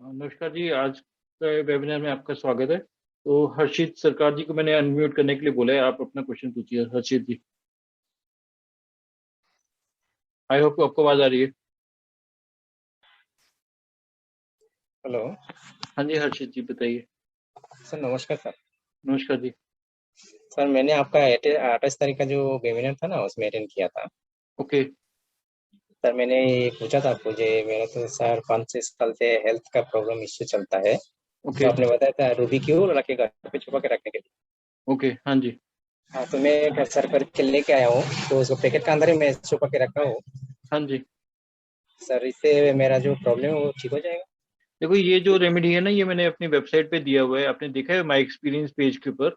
नमस्कार जी, आज के वेबिनार में आपका स्वागत है। तो हर्षित सरकार जी को मैंने अनम्यूट करने के लिए बोला है, आप अपना क्वेश्चन पूछिए हर्षित जी। आई होप आपको आवाज आ रही है। हेलो। हाँ जी हर्षित जी बताइए। सर नमस्कार सर। नमस्कार जी। सर मैंने आपका 28 तारीख का जो वेबिनार था ना उसमें अटेंड किया था। ओके। सर मैंने ये पूछा था आपको जो मेरा तो सर 5-6 साल से हेल्थ का प्रॉब्लम इश्यू चलता है। तो ओके। आपने बताया था रूबी क्यूब रखेगा घर पे छुपा के रखने के लिए। ओके। हाँ जी। हाँ तो मैं घर सर करके लेके आया हूँ तो उसको पैकेट के अंदर ही मैं छुपा के रखा हूँ। हाँ जी। सर इससे मेरा जो प्रॉब्लम है वो ठीक हो जाएगा? देखो ये जो रेमेडी है ना, ये मैंने अपनी वेबसाइट पे दिया हुआ है, आपने देखा है माई एक्सपीरियंस पेज के ऊपर।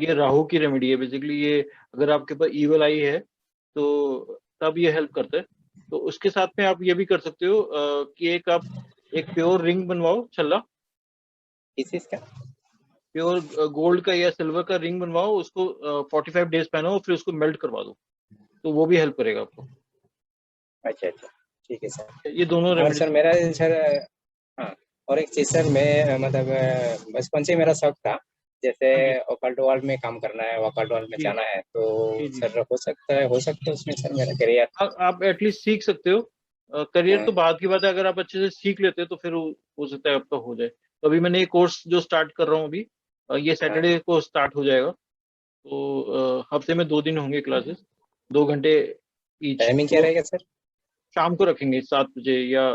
ये राहु की रेमेडी है बेसिकली। ये अगर आपके पास ईवल आई है तो तब ये हेल्प करता है। तो उसके साथ में आप ये भी कर सकते हो कि एक प्योर रिंग बनवाओ छल्ला। किस चीज का? प्योर गोल्ड का या सिल्वर का रिंग बनवाओ, उसको 45 डेज पहनो, फिर उसको मेल्ट करवा दो, तो वो भी हेल्प करेगा आपको। अच्छा अच्छा, ठीक है सर। ये दोनों और रेमेडीज। सर मेरा सर, हाँ, और एक चीज सर, मैं मतलब बचपन से मेरा शौक था जैसे हाँ जी। ओकल्ट वर्ल्ड में काम करना है, ओकल्ट वर्ल्ड में जी जाना है, तो जी जी। सर हो सकता है उसमें सर मेरा करियर। आप एटलीस्ट सीख सकते हो। करियर हाँ, तो बात की बात है, अगर आप अच्छे से सीख लेते हो तो फिर हो सकता है आपका हो जाए। तो अभी मैंने ये कोर्स जो स्टार्ट कर रहा हूँ अभी, ये हाँ। सैटरडे को स्टार्ट हो जाएगा। तो हफ्ते में 2 दिन होंगे क्लासेस, 2 घंटे ईच। टाइमिंग क्या तो रहेगा सर? शाम को रखेंगे 7 बजे या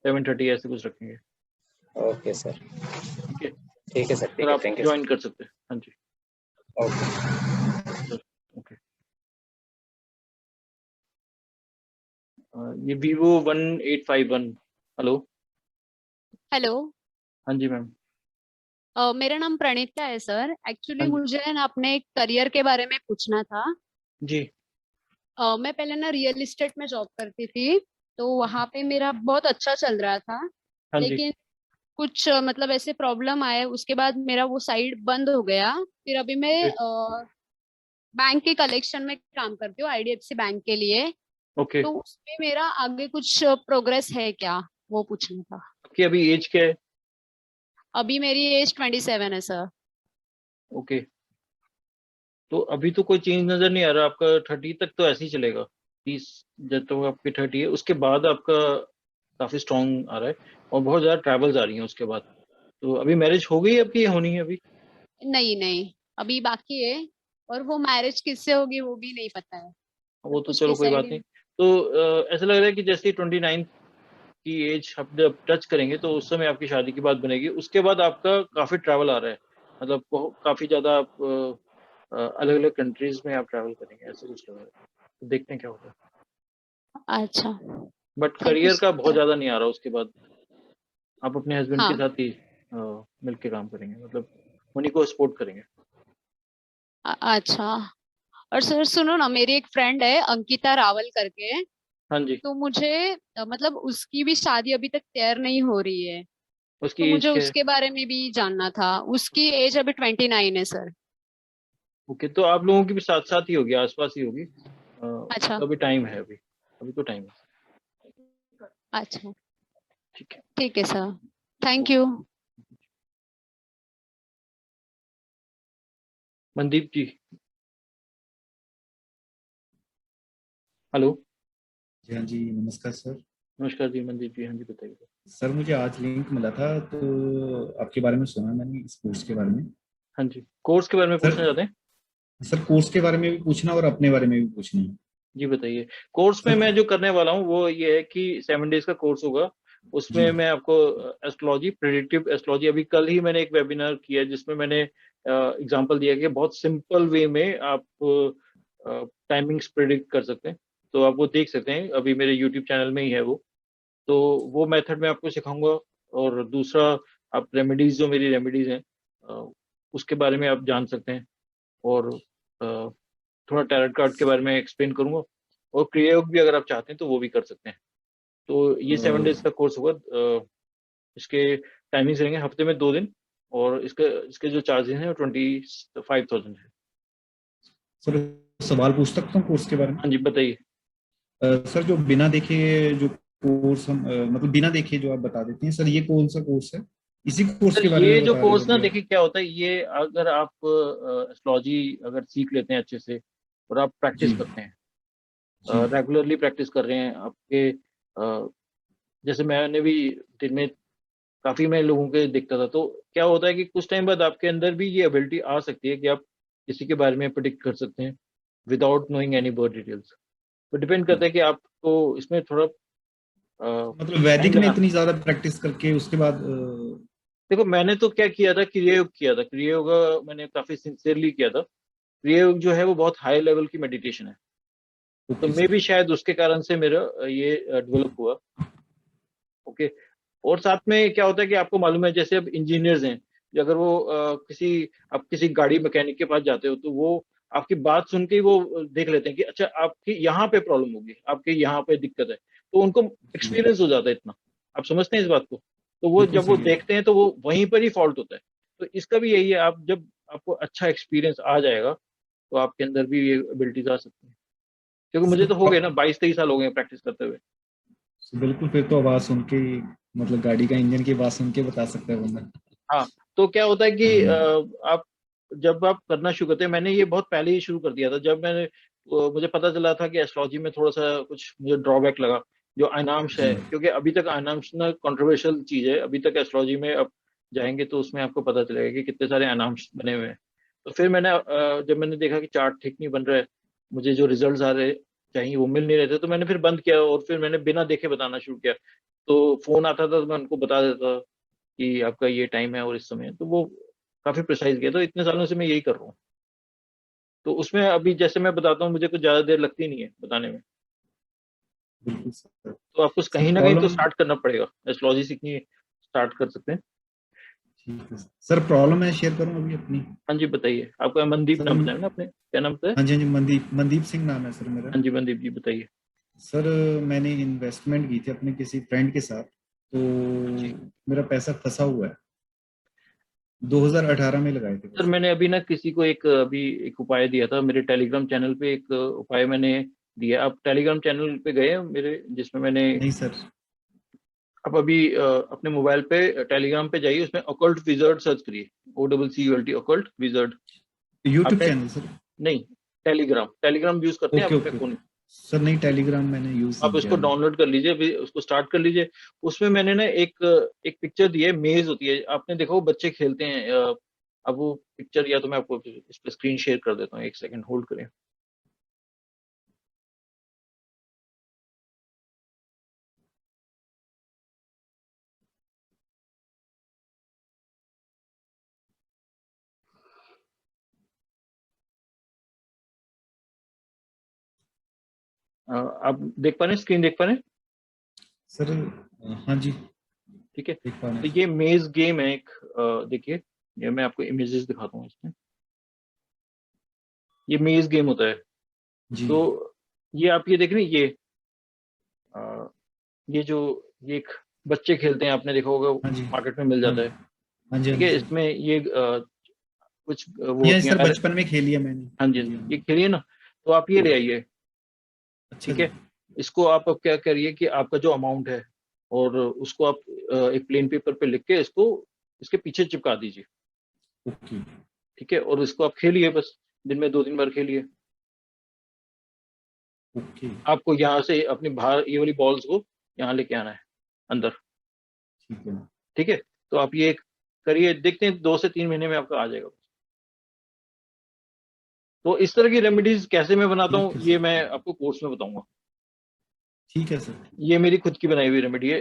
7:30 ऐसे कुछ रखेंगे। Okay sir. ठीक है। ठीक है सर, सर ठीक है, आप थैंक यू ज्वाइन कर सकते हैं। हाँ जी सर। ओके। सर। ओके। ये Vivo 1851। हेलो। हेलो। हाँ जी मैम। मेरा नाम प्रणीता है सर। एक्चुअली हाँ जी। मुझे ना अपने करियर के बारे में पूछना था। जी। मैं पहले ना रियल इस्टेट में जॉब करती थी, तो वहां पे मेरा बहुत अच्छा चल रहा था। हाँ जी। लेकिन कुछ मतलब ऐसे प्रॉब्लम आए, उसके बाद मेरा वो साइड बंद हो गया। फिर अभी मैं ओके। बैंक के कलेक्शन में काम करती हूँ, आईडीएफसी बैंक के लिए। ओके। तो उसमें मेरा आगे कुछ प्रोग्रेस है क्या, वो पूछना था। आपकी अभी एज क्या है? अभी मेरी एज 27 है सर। ओके। तो अभी तो कोई चेंज नजर नहीं आ रहा आपका। 30 तक तो ऐसे ही चलेगा। 30 जब तक आपकी 30 है, उसके बाद आपका काफी स्ट्रांग आ रहा है और बहुत ज्यादा ट्रैवल्स आ रही हैं उसके बाद। तो अभी मैरिज हो गई आपकी या होनी है अभी? नहीं नहीं, अभी बाकी है। और वो मैरिज किससे होगी वो भी नहीं पता है, वो मतलब तो कुछ चलो कोई डिसाइड बात ही नहीं। नहीं। तो ऐसा लग रहा है कि जैसे 29 की एज आप जब टच करेंगे तो उस समय आपकी शादी की बात बनेगी। उसके बाद आपका काफी ट्रैवल आ रहा है, मतलब काफी ज्यादा आप अलग अलग कंट्रीज में आप ट्रैवल करेंगे, ऐसा कुछ लग रहा है। तो देखते हैं क्या होता है। अच्छा। बट थैंक यू करियर का बहुत सर। ज्यादा नहीं आ रहा उसके बाद। आप अपने हस्बैंड के हाँ। साथ ही मिलके काम करेंगे, मतलब उन्हीं को सपोर्ट करेंगे। अच्छा। और सर सुनो ना, मेरी एक फ्रेंड है अंकिता रावल करके। हाँ जी। तो मुझे मतलब उसकी भी शादी अभी तक तैयार नहीं हो रही है। तो उसकी एज मुझे क्या है? उसके बारे में भी जानना था। उसकी एज अभी 29 है सर। ओके, तो आप लोगों की भी साथ साथ ही होगी, आसपास ही होगी। अच्छा। तो अभी टाइम है, अभी अभी तो टाइम है। अच्छा। ठीक है। ठीक है sir. Thank okay. You. Mandeep ji. Hello. जी हाँ जी, नमस्कार सर। नमस्कार जी मनदीप जी, हाँ जी बताइए। सर मुझे आज लिंक मिला था तो आपके बारे में सुना मैंने, इस कोर्स के बारे में। हाँ जी, कोर्स के बारे में सर पूछना चाहते हैं? सर कोर्स के बारे में भी पूछना और अपने बारे में भी पूछना है। जी बताइए। कोर्स में सर मैं जो करने वाला हूँ वो ये है कि 7 डेज का कोर्स होगा। जी उसमें मैं आपको एस्ट्रोलॉजी, प्रिडिक्टिव एस्ट्रोलॉजी, अभी कल ही मैंने एक वेबिनार किया जिसमें मैंने एग्जांपल दिया कि बहुत सिंपल वे में आप टाइमिंग्स प्रिडिक्ट कर सकते हैं। तो आप वो देख सकते हैं, अभी मेरे यूट्यूब चैनल में ही है वो। तो वो मेथड मैं आपको सिखाऊंगा। और दूसरा, आप रेमेडीज, जो मेरी रेमेडीज हैं उसके बारे में आप जान सकते हैं। और अ, थोड़ा टैरोट कार्ड के बारे में एक्सप्लेन करूंगा। और क्रियायोग भी अगर आप चाहते हैं तो वो भी कर सकते हैं। तो ये 7 डेज का कोर्स होगा। इसके टाइमिंग्स रहेंगे हफ्ते में 2 दिन। और इसके इसके जो चार्जेस हैं वो 25,000 है। सर, सवाल पूछ सकता हूँ कोर्स के बारे में? हाँ जी बताइए। सर जो बिना देखे जो कोर्स हम मतलब बिना देखे जो आप बता देते हैं सर, ये कौन सा कोर्स है? इसी कोर्स सर के बारे ये में जो बता रहे कोर्स ना, होंगे आप? देखिए क्या होता है, ये अगर आप एस्ट्रोलॉजी अगर सीख लेते हैं अच्छे से और आप प्रैक्टिस जी करते हैं, जी रेगुलरली प्रैक्टिस कर रहे हैं आपके, जैसे मैंने भी दिन में काफ़ी मैं लोगों के देखता था, तो क्या होता है कि कुछ टाइम बाद आपके अंदर भी ये एबिलिटी आ सकती है कि आप किसी के बारे में प्रेडिक्ट कर सकते हैं without knowing any birth details. तो डिपेंड करता है कि आपको इसमें थोड़ा मतलब टाइम वैदिक में लगाना। इतनी ज्यादा प्रैक्टिस करके उसके बाद देखो मैंने तो क्या किया था, क्रियायोग किया था, क्रियायोग मैंने काफ़ी सिंसियरली किया था। क्रियायोग जो है वो बहुत हाई लेवल की मेडिटेशन है, तो ओके मे सर। भी शायद उसके कारण से मेरा ये डेवलप हुआ। ओके। और साथ में क्या होता है कि आपको मालूम है, जैसे अब इंजीनियर्स हैं, कि अगर वो आप किसी गाड़ी मैकेनिक के पास जाते हो, तो वो आपकी बात सुन के ही वो देख लेते हैं कि अच्छा आपकी यहाँ पे प्रॉब्लम होगी, आपके यहाँ पे दिक्कत है, तो उनको जी एक्सपीरियंस हो जाता है इतना। आप समझते हैं इस बात को? तो वो बिल्कुल जब वो सही है। देखते हैं तो वो वहीं पर ही फॉल्ट होता है। तो इसका भी यही है, आप जब आपको अच्छा एक्सपीरियंस आ जाएगा तो आपके अंदर भी ये एबिलिटीज आ सकती है। क्योंकि मुझे सर तो हो गए ना 22-23 साल हो गए प्रैक्टिस करते हुए। बिल्कुल, फिर तो आवाज सुन के मतलब गाड़ी का इंजन की आवाज सुन के बता सकता है बंदा। हाँ, तो क्या होता है कि हाँ जी। आप जब आप करना शुरू करते हैं, मैंने ये बहुत पहले ही शुरू कर दिया था, जब मैंने मुझे पता चला था कि एस्ट्रोलॉजी में थोड़ा सा कुछ मुझे ड्रॉबैक लगा, जो अनांश है, जी क्योंकि अभी तक अनांश ना कंट्रोवर्शियल चीज है, अभी तक एस्ट्रोलॉजी में अब जाएंगे तो उसमें आपको पता चलेगा कि कितने सारे अनांश बने हुए हैं। तो फिर मैंने जब मैंने देखा कि चार्ट ठीक नहीं बन रहा है, मुझे जो रिजल्ट आ रहे चाहिए वो मिल नहीं रहे थे, तो मैंने फिर बंद किया और फिर मैंने बिना देखे बताना शुरू किया। तो फोन आता था तो मैं उनको बता देता कि आपका ये टाइम है और इस समय है। तो वो काफ़ी प्रिसाइज़ किया, तो इतने सालों से मैं यही कर रहा हूँ। तो उसमें अभी जैसे मैं बताता हूँ, मुझे कुछ ज़्यादा देर लगती नहीं है बताने में। बिल्कुल सर। तो आपको सर कहीं न कहीं तो प्रॉब्लम, स्टार्ट करना पड़ेगा। एस्ट्रोलॉजी सीखनी स्टार्ट कर सकते हैं। ठीक है सर। सर प्रॉब्लम है, शेयर करूं अभी अपनी? हाँ जी, बताइए। आपका मनदीप सर नाम बताया ना आपने? क्या नाम बताया? हाँ जी हाँ जी, मनदीप मनदीप सिंह नाम है सर मेरा। हाँ जी, मनदीप जी बताइए। सर मैंने इन्वेस्टमेंट की थी अपने किसी फ्रेंड के साथ, तो हाँ जी। मेरा पैसा फंसा हुआ है। 2018 में लगाए थे सर पैसे। मैंने अभी ना किसी को एक उपाय दिया था, मेरे टेलीग्राम चैनल पे एक उपाय मैंने दिया। आप टेलीग्राम चैनल पे गए हैं मेरे, जिसमें मैंने, नहीं सर। आप अभी अपने मोबाइल पे टेलीग्राम पे जाइए, उसमें ऑकल्ट विजर्ड सर्च करिए, OCCULT ऑकल्ट विजर्ड। यूट्यूब आपने, चैनल सर? नहीं, टेलीग्राम, टेलीग्राम यूज करते हैं आप ओके अपने ओके फोन में? ओके। सर नहीं, टेलीग्राम मैंने यूज आप नहीं उसको किया अभी। डाउनलोड कर लीजिए, अभी उसको स्टार्ट कर लीजिए। उसमें मैंने ना एक पिक्चर दी है, मेज होती है, आपने देखो वो बच्चे खेलते हैं। अब वो पिक्चर, या तो मैं आपको इस पर स्क्रीन शेयर कर देता हूँ, एक सेकंड होल्ड करें। आप देख पा रहे हैं, स्क्रीन देख पा रहे हैं? सर हाँ जी, ठीक है। देख पा रहे हैं तो सर। ये मेज गेम है एक, देखिए, ये मैं आपको इमेजेस दिखाता हूँ इसमें। ये मेज गेम होता है। जी तो ये आप ये देख रहे हैं, अ, ये जो, ये एक बच्चे खेलते हैं, आपने देखा होगा, हाँ जी मार्केट में मिल हाँ जाता है। हाँ जी हाँ ठीक जी है, सर। इसमें ये कुछ वो ये होती सर हैं। बचपन में खेली है मैंने। हाँ जी, हाँ हाँ जी जी, हाँ ये जी। खेलिए ना। तो आप ये ले आइए। अच्छा ठीक जी। है। इसको आप अब क्या करिए कि आपका जो अमाउंट है, और उसको आप एक प्लेन पेपर पे लिख के इसको इसके पीछे चिपका दीजिए। ओके ठीक है, और इसको आप खेलिए, बस दिन में 2-3 बार खेलिए। ओके। आपको यहाँ से अपनी बाहर ये वाली बॉल्स को यहाँ लेके आना है अंदर। ठीक है। ठीक है। तो आप ये करिए, देखते हैं 2 से 3 महीने में आपका आ जाएगा। तो इस तरह की रेमेडीज कैसे मैं बनाता ठीक हूँ, है ये सर। मैं आपको कोर्स में बताऊंगा। ठीक है सर। ये मेरी खुद की बनाई हुई रेमेडी है।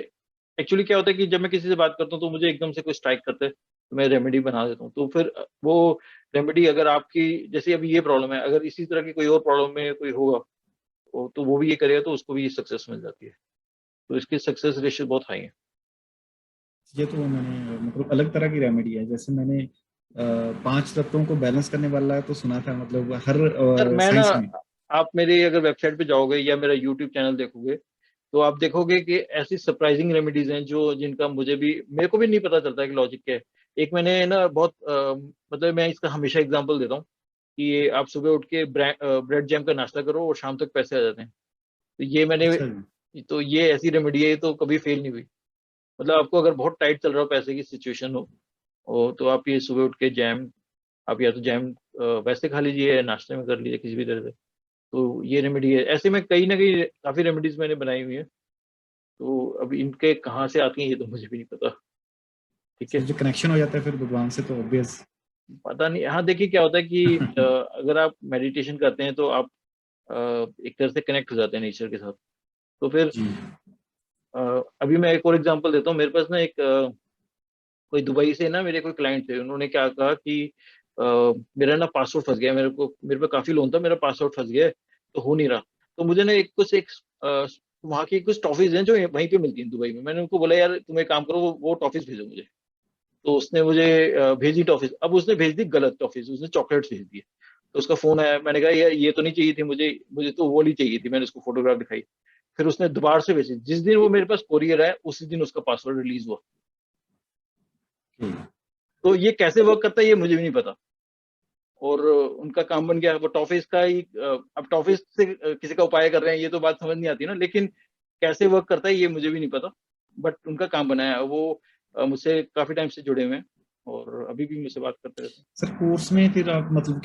एक्चुअली क्या होता है कि जब मैं किसी से बात करता हूँ तो मुझे एकदम से कोई स्ट्राइक करता है, तो मैं रेमेडी बना देता हूँ। तो फिर वो रेमेडी, अगर आपकी, जैसे अभी ये प्रॉब्लम है, अगर इसी तरह की कोई और प्रॉब्लम में कोई होगा, तो वो भी ये करेगा तो उसको भी सक्सेस मिल जाती है। तो इसकी सक्सेस रेशियो बहुत हाई है। ये तो मैंने मतलब अलग तरह की रेमेडी है, जैसे मैंने 5 तत्वों को बैलेंस करने वाला है तो सुना था, मतलब हर सर मैं ना, साइंस में। आप मेरी अगर वेबसाइट पे जाओगे या मेरा यूट्यूब चैनल देखोगे, तो आप देखोगे कि ऐसी सरप्राइजिंग रेमेडीज हैं जो, जिनका मेरे को भी नहीं पता चलता है कि लॉजिक क्या है। एक मैंने ना बहुत मतलब मैं इसका हमेशा एग्जांपल देता हूँ कि आप सुबह उठ के ब्रेड जैम का नाश्ता करो और शाम तक पैसे आ जाते हैं। तो ये मैंने अच्छा जी। तो ये ऐसी रेमेडी है, तो कभी फेल नहीं हुई। मतलब आपको अगर बहुत टाइट चल रहा हो, पैसे की सिचुएशन हो तो आप ये सुबह उठ के जैम, आप या तो जैम वैसे खा लीजिए या नाश्ते में कर लीजिए किसी भी तरह से। तो ये रेमेडी है। ऐसे में कहीं ना कहीं काफी रेमेडीज मैंने बनाई हुई है, तो अब इनके कहाँ से आती हैं ये तो मुझे भी नहीं पता। ठीक सर है, जो कनेक्शन हो जाता है फिर भगवान से तो ऑब्वियस। पता नहीं। हाँ देखिए क्या होता है कि अगर आप मेडिटेशन करते हैं तो आप एक तरह से कनेक्ट हो जाते हैं नेचर के साथ। तो फिर जी अभी मैं एक और एग्जांपल देता हूँ। मेरे पास ना एक कोई दुबई से ना मेरे कोई क्लाइंट थे। उन्होंने क्या कहा कि मेरा ना पासवर्ड फंस गया, मेरे पे काफी लोन था, मेरा पासवर्ड फंस गया है, तो हो नहीं रहा। तो मुझे ना एक वहाँ की कुछ टॉफीज हैं जो वहीं पे मिलती हैं दुबई में। मैंने उनको बोला यार तुम एक काम करो, वो टॉफीज भेजो मुझे। तो उसने मुझे भेजी टॉफीज। अब उसने भेज दी गलत टॉफीज, उसने चॉकलेट्स भेज दिए। तो उसका फोन आया, मैंने कहा यार ये तो नहीं चाहिए थी मुझे, मुझे तो वो नहीं चाहिए थी। मैंने उसको फोटोग्राफ दिखाई। फिर उसने दोबारा से भेजी। जिस दिन वो मेरे पास कोरियर आया उसी दिन उसका पासवर्ड रिलीज हुआ। तो ये कैसे वर्क करता है ये मुझे भी नहीं पता। और उनका काम बन गया। वो टॉफिस का ही अब टॉफिस से किसी का उपाय कर रहे हैं, ये तो बात समझ नहीं आती ना। लेकिन कैसे वर्क करता है ये मुझे भी नहीं पता। बट उनका काम बनाया। वो मुझसे काफी टाइम से जुड़े हुए हैं और अभी भी मुझसे बात करते रहते हैं। सर कोर्स में फिर आप मतलब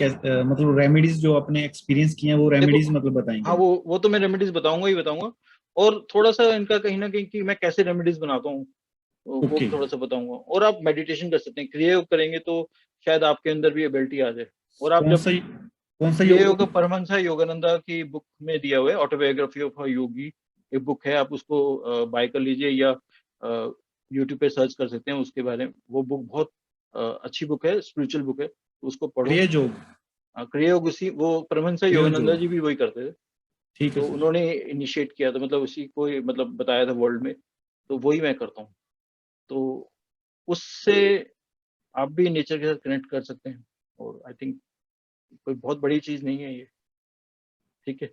मतलब रेमेडीज जो आपने एक्सपीरियंस किए हैं वो देखो, रेमेडीज मतलब बताएंगे? हाँ वो तो मैं रेमेडीज बताऊंगा ही बताऊंगा। और थोड़ा सा इनका कहीं ना कहीं कि मैं कैसे रेमेडीज बनाता हूँ वो ओके। भी थोड़ा सा बताऊंगा। और आप मेडिटेशन कर सकते हैं, क्रिया योग करेंगे तो शायद आपके अंदर भी एबिलिटी आ जाए। और आप कौन जब सा कौन सा क्रिया योग? योग परमहंस योगानंदा की बुक में दिया हुआ है, ऑटोबायोग्राफी ऑफ अ योगी, एक बुक है। आप उसको बाय कर लीजिए या यूट्यूब पे सर्च कर सकते हैं उसके बारे में। वो बुक बहुत अच्छी बुक है, स्पिरिचुअल बुक है, तो उसको पढ़ो। क्रिया योग? क्रिया योग उसी वो परमहंस क्रिया योगानंदा योग, जी भी वही करते थे। ठीक है तो सर। उन्होंने इनिशिएट किया था, मतलब उसी को मतलब बताया था वर्ल्ड में। तो वही मैं करता हूँ। तो उससे आप भी नेचर के साथ कनेक्ट कर सकते हैं। और आई थिंक कोई बहुत बड़ी चीज नहीं है ये। ठीक है,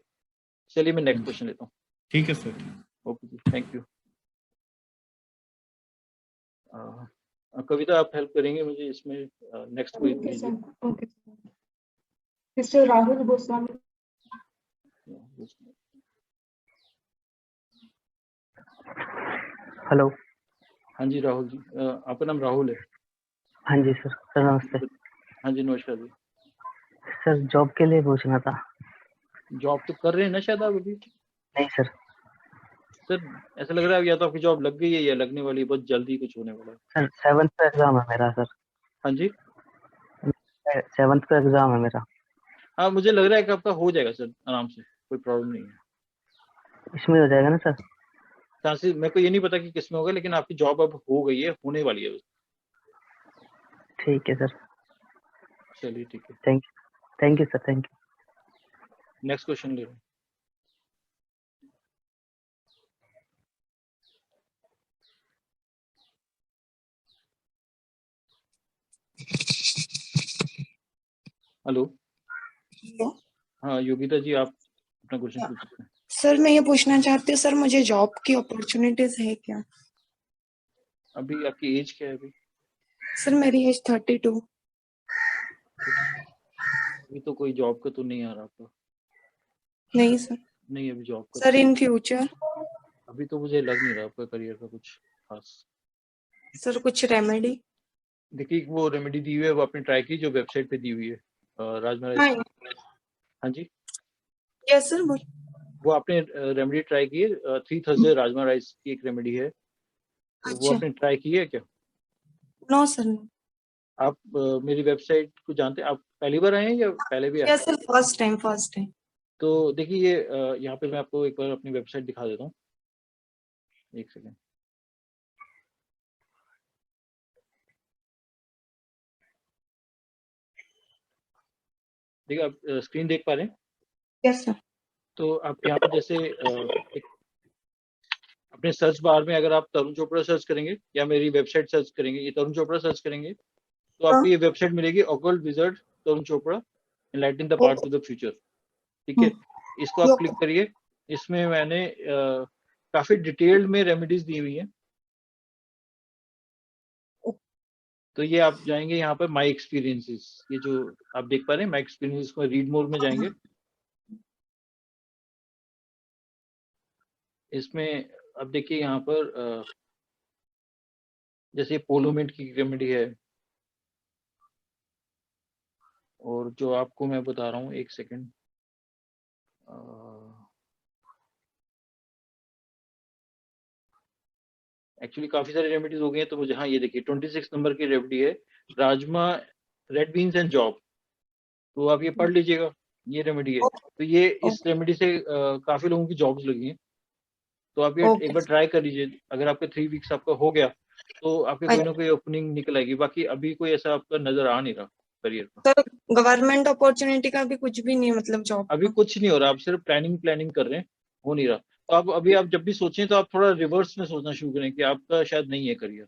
चलिए मैं नेक्स्ट क्वेश्चन लेता हूँ। ठीक है सर। ओके जी, थैंक यू। कविता आप हेल्प करेंगे मुझे इसमें? नेक्स्ट कोई ओके लीजिए। Sir, okay. Mister Rahul Goswami. Hello. हाँ जी राहुल जी, आपका नाम राहुल है? हाँ जी सर। सर नमस्ते। हाँ जी नमस्कार जी। सर जॉब के लिए पूछना था। जॉब तो कर रहे हैं ना शायद आप अभी? नहीं सर। सर ऐसा लग रहा है या तो आपकी जॉब लग गई है या लगने वाली है, बहुत जल्दी कुछ होने वाला है। सर 7th का एग्जाम है मेरा सर। हाँ जी। 7th का एग्जाम है मेरा। हाँ मुझे लग रहा है कि आपका हो जाएगा सर आराम से, कोई प्रॉब्लम नहीं है। इसमें हो जाएगा ना सर? चांसेस मेरे को ये नहीं पता कि किस में होगा, लेकिन आपकी जॉब अब हो गई है, होने वाली है बस। ठीक है सर। चलिए ठीक है, thank you sir. Thank you. Next question ले रहे हैं। हेलो। हेलो हाँ योगिता जी, आप अपना क्वेश्चन पूछ सकते हैं। सर, मैं ये पूछना चाहती हूँ सर, मुझे जॉब की अपॉर्चुनिटीज है क्या? अभी आपकी एज क्या है अभी? सर मेरी एज 32। अभी तो कोई जॉब का तो नहीं आ रहा आपका? नहीं सर। नहीं अभी जॉब का सर तो इन फ्यूचर? अभी तो मुझे लग नहीं रहा आपका करियर का कुछ खास। सर कुछ रेमेडी? देखिए वो रेमेडी दी हुई है, वो आपने ट्राई की जो वेबसाइट पे दी हुई है राजमा राइस हाँ। की। हाँ जी, यस सर, बोल। वो आपने रेमेडी ट्राई की है? 3 थर्सडे राजमा राइस की एक रेमेडी है, तो वो अच्छा। आपने ट्राई की है क्या? No sir, no. आप मेरी वेबसाइट को जानते हैं? आप पहली बार आए हैं या पहले भी आए? Yes sir, first time, first time. तो देखिए ये यहाँ पे मैं आपको एक बार अपनी वेबसाइट दिखा देता हूँ, एक सेकेंड। देखिए आप स्क्रीन देख पा रहे हैं? Yes sir. तो आप यहाँ पे जैसे एक अपने सर्च बार में अगर आप तरुण चोपड़ा सर्च करेंगे या मेरी वेबसाइट सर्च करेंगे, ये तरुण चोपड़ा सर्च करेंगे तो हाँ। आपको ये वेबसाइट मिलेगी, occult wizard Tarun Chopra enlighten the path to the future. ठीक है, इसको आप क्लिक करिए। इसमें मैंने काफी डिटेल्ड में रेमेडीज दी हुई है। तो ये आप जाएंगे यहाँ पर माई एक्सपीरियंसेस, ये जो आप देख पा रहे हैं माई एक्सपीरियंसेस को रीड मोड में जाएंगे। इसमें अब देखिए यहाँ पर जैसे पोलोमेंट की रेमेडी है, और जो आपको मैं बता रहा हूँ, एक सेकंड, एक्चुअली काफी सारी रेमेडीज हो गई हैं, तो मुझे, हाँ ये देखिए 26 नंबर की रेमेडी है, rajma, red beans and job, तो आप ये पढ़ लीजिएगा, ये रेमेडी है। तो ये इस रेमेडी से काफी लोगों की जॉब्स लगी हैं, तो आप ये एक बार ट्राई कर लीजिए। अगर आपके 3 वीक्स आपका हो गया तो आपके कोई ना कोई ओपनिंग निकल आएगी। बाकी अभी कोई ऐसा आपका नजर आ नहीं रहा करियर का। सर गवर्नमेंट अपॉर्चुनिटी का भी कुछ भी नहीं, मतलब जॉब अभी कुछ नहीं हो रहा, आप सिर्फ प्लानिंग कर रहे हैं, हो नहीं रहा। तो आप अभी आप जब भी सोचें तो आप थोड़ा रिवर्स में सोचना शुरू करें कि आपका शायद नहीं है करियर।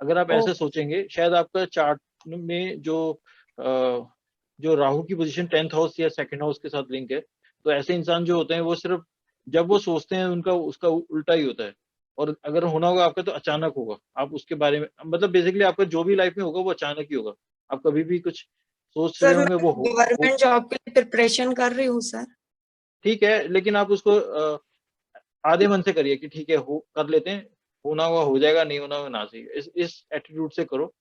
अगर आप ऐसे सोचेंगे, शायद आपका चार्ट में जो राहु की पोजीशन 10th हाउस या 2nd हाउस के साथ लिंक है, तो ऐसे इंसान जो होते हैं वो सिर्फ जब वो सोचते हैं उनका उसका उल्टा ही होता है, और अगर होना होगा आपका तो अचानक होगा। आप उसके बारे में, मतलब बेसिकली आपका जो भी लाइफ में होगा वो अचानक ही होगा। आप कभी भी कुछ सोच रहे सर होंगे वो गवर्नमेंट जॉब के लिए प्रिपरेशन कर रही हूँ सर। ठीक है, लेकिन आप उसको आधे मन से करिए कि ठीक है, हो कर लेते हैं, होना हुआ हो जाएगा, नहीं होना हुआ ना सही। इस एटीट्यूड से करो,